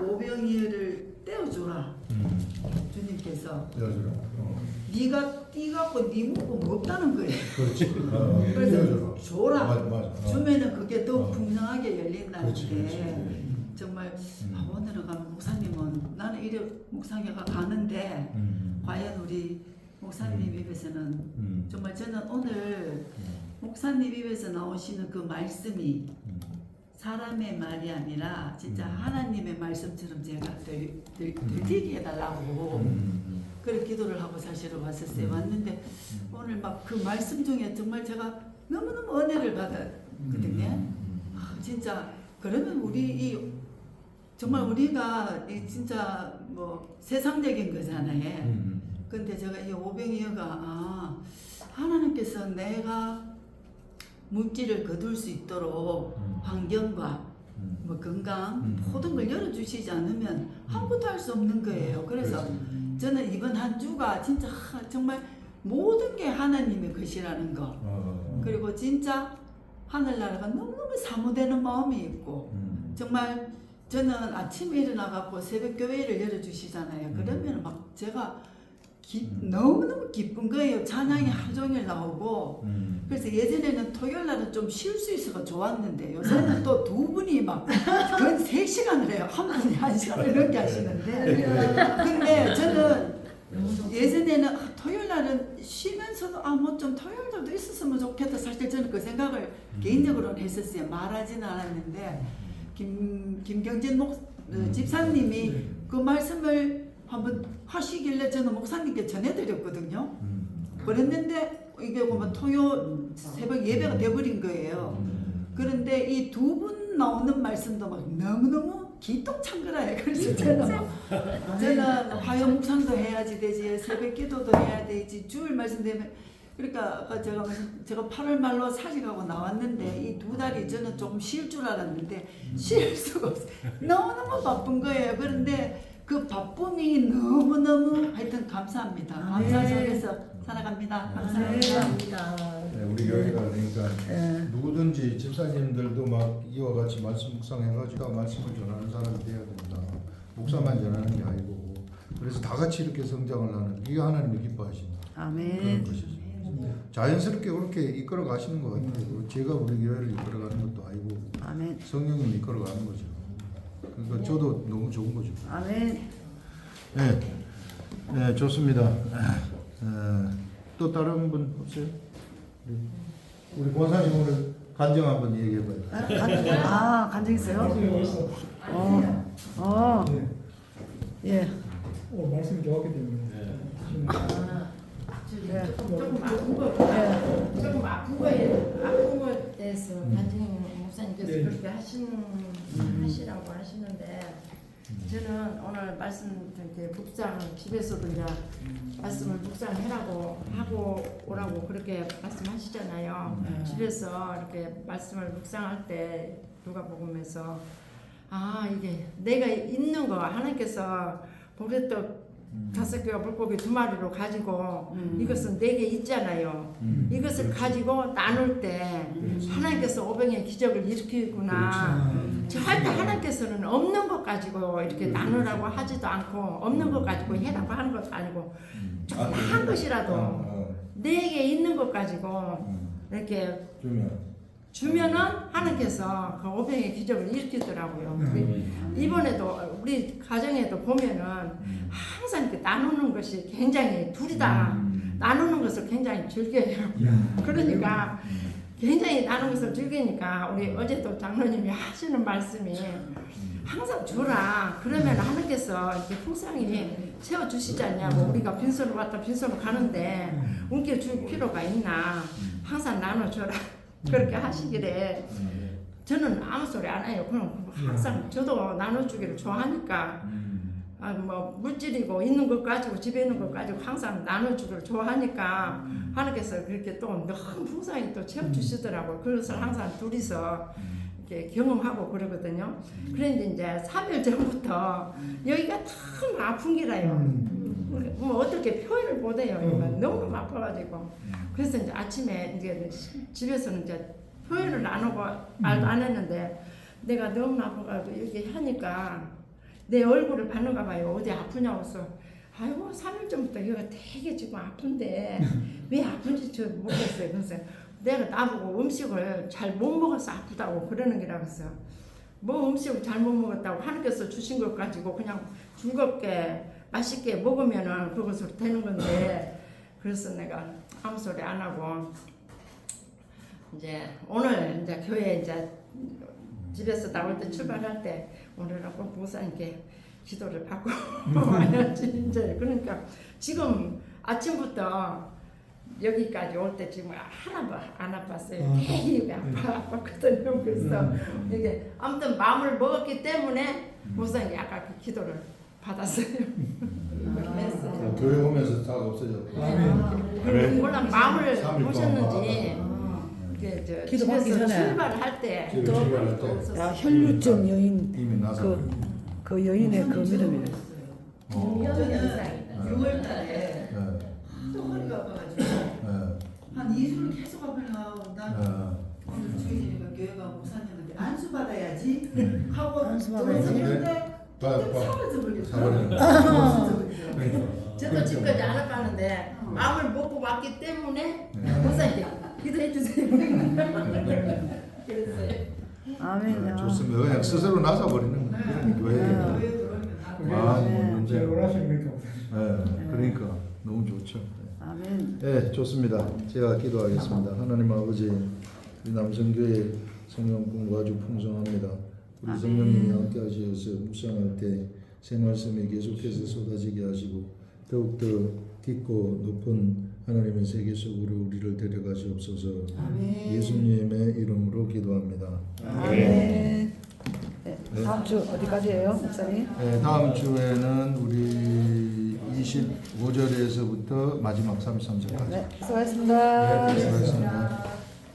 오병이어를 떼어주라 주님께서 띄워주라. 네가 띠갖고 네 먹고 없다는 거예요. 그렇지. 그래서 띄워주라. 줘라. 맞아. 주면은 그게 더 풍성하게 열린다는 그렇지, 게 정말 오늘은 가면 목사님은 나는 이래 목사님가 가는데 과연 우리 목사님 입에서는 정말 저는 오늘 목사님 입에서 나오시는 그 말씀이 사람의 말이 아니라 진짜 하나님의 말씀처럼 제가 들리게 해달라고 그런 기도를 하고 사실은 왔었어요. 왔는데 오늘 막 그 말씀 중에 정말 제가 너무너무 은혜를 받았거든요. 진짜 그러면 우리 정말 우리가 진짜 뭐 세상적인 거잖아요. 근데 제가 이 오병이어가 하나님께서 내가 물질을 거둘 수 있도록 환경과 뭐 건강 모든 걸 열어주시지 않으면 아무것도 할 수 없는 거예요. 그래서 저는 이번 한 주가 진짜 정말 모든 게 하나님의 것이라는 거 그리고 진짜 하늘나라가 너무너무 사모되는 마음이 있고 정말 저는 아침에 일어나갖고 새벽 교회를 열어주시잖아요. 그러면 막 제가 너무너무 기쁜 거예요. 찬양이 하루 종일 나오고 그래서 예전에는 토요일 날은 좀 쉴 수 있어서 좋았는데 요새는 또 두 분이 막 거의 3시간을 해요. 한 분이 1시간을 넘게 하시는데 근데 저는 예전에는 토요일 날은 쉬면서도 뭐 좀 토요일도 있었으면 좋겠다. 사실 저는 그 생각을 개인적으로는 했었어요. 말하지는 않았는데 김경진 집사님이 그 말씀을 한번 하시길래 저는 목사님께 전해드렸거든요. 그랬는데 이게 보면 토요 새벽 예배가 돼버린 거예요. 그런데 이 두 분 나오는 말씀도 막 너무너무 기똥찬 거라요. 그래서 저는 화요 묵상도 해야지 되지, 새벽 기도도 해야 되지, 주일 말씀 되면 그러니까 아까 제가 8월 말로 사직하고 나왔는데 이 2달이 저는 좀 쉴 줄 알았는데 쉴 수가 없어요. 너무너무 바쁜 거예요. 그런데 그 바쁨이 너무너무 하여튼 감사합니다. 감사 속에서 살아갑니다. 감사합니다. 네, 우리 교회가 그러니까 누구든지 집사님들도 막 이와 같이 말씀 묵상해가지고 말씀을 전하는 사람이 되어야 된다. 목사만 전하는 게 아니고 그래서 다 같이 이렇게 성장을 하는 이게 하나님이 기뻐하신다. 아멘. 그런 것이죠. 자연스럽게 그렇게 이끌어 가시는 것 같아요. 제가 우리 교회를 이끌어 가는 것도 아니고 아멘. 성령님이 이끌어 가는 거죠. 그러니까 저도 너무 좋은 거죠. 아멘. 네, 네 좋습니다. 또 다른 분 없어요? 우리 권사님 오늘 간증 한번 얘기해봐요. 간증 있어요? 네. 예. 말씀이 좋았기 때문에. 조금 아픈 거에 대해서 간증 목사님께서 네. 그렇게 하시라고 하시는데 저는 오늘 말씀 이렇게 묵상 집에서도 이제 말씀을 묵상해라고 하고 오라고 그렇게 말씀하시잖아요. 집에서 이렇게 말씀을 묵상할 때 누가복음에서 이게 내가 있는 거 하나님께서 보리떡 5개와 물고기 2마리로 가지고 이것은 내게 있잖아요. 이것을 가지고 나눌 때 하나님께서 500의 기적을 일으키구나. 절대 하나님께서는 없는 것 가지고 이렇게 나누라고 하지도 않고 없는 것 가지고 해라고 하는 것도 아니고 조그만 것이라도 내게 있는 것 가지고 이렇게 주면은 하나님께서 그 500의 기적을 일으키더라고요. 이번에도 우리 가정에도 보면은 항상 이렇게 나누는 것이 굉장히 둘이 다 나누는 것을 굉장히 즐겨요. 그러니까 굉장히 나누는 것을 즐기니까 우리 어제도 장로님이 하시는 말씀이 항상 주라. 그러면 하나님께서 이렇게 풍성히 채워주시지 않냐고. 우리가 빈손으로 왔다 빈손으로 가는데 움켜줄 필요가 있나. 항상 나눠줘라. 그렇게 하시길래 저는 아무 소리 안 해요. 그럼 항상 저도 나눠주기를 좋아하니까 뭐 물질이고 있는 것 가지고 집에 있는 것 가지고 항상 나눠주기를 좋아하니까 하나님께서 그렇게 또 너무 풍성히 또 채워주시더라고요. 그것을 항상 둘이서 이렇게 경험하고 그러거든요. 그런데 이제 3일 전부터 여기가 참 아픈 기라요. 뭐 어떻게 표현을 못해요. 너무 아파가지고. 그래서 이제 아침에 이제 집에서는 이제 표현을 안 하고 말도 안 했는데 내가 너무 아파가지고 이렇게 하니까 내 얼굴을 봤는가 봐요. 어디 아프냐고 해서 아이고 3일 전부터 여기가 되게 지금 아픈데 왜 아픈지 저 모르겠어요. 그래서 내가 나보고 음식을 잘 못 먹어서 아프다고 그러는 게라고 해서 뭐 음식을 잘 못 먹었다고 하나님께서 주신 것 가지고 그냥 즐겁게 맛있게 먹으면은 그것으로 되는 건데 그래서 내가 아무 소리 안 하고 이제 오늘 이제 교회 이제 집에서 나올 때 출발할 때 오늘은 꼭 목사님께 기도를 받고 와야지 이제 그러니까 지금 아침부터 여기까지 올 때 지금 하나도 안 아팠어요. 되게 아팠거든요. 그래서 이게 아무튼 마음을 먹었기 때문에 목사님이 아까 그 기도를 받았어요. 교회 오면서 다 없어졌고. 몰라 마음을 보셨는지 기도받기 집에서 전에. 출발할 때 야, 혈류증 여인 이미 나서 그 여인의 그 믿음이네. 저는 6월 달에 또 허리가 아파가지고 한 2주를 계속 아프려고 난 오늘 주일이니까 교회가 목사님한테 안수 받아야지 하고 들어섰는데 사라져 버렸어. 저도 지금까지 안 아팠는데 마음을 먹고 왔기 때문에 목사님께 기도해 주세요. 그랬어요. 아멘. 좋습니다. 그냥 스스로 나서 버리는 그런 교회예요. 제일 원하시는 거니까. 그러니까 너무 좋죠. 아멘. 네, 좋습니다. 제가 기도하겠습니다. 하나님 아버지, 우리 남성교회 성령 공부 아주 풍성합니다. 우리 성령님이 함께 하셔서 묵상할 때 새 말씀이 계속해서 쏟아지게 하시고 더욱더 깊고 높은 하나님의 세계 속으로 우리를 데려가시옵소서. 아멘. 예수님의 이름으로 기도합니다. 아멘. 네, 다음 주 어디까지예요, 목사님? 네, 다음 주에는 우리 25절에서부터 마지막 33절까지. 네, 수고하셨습니다. 네, 수고하셨습니다.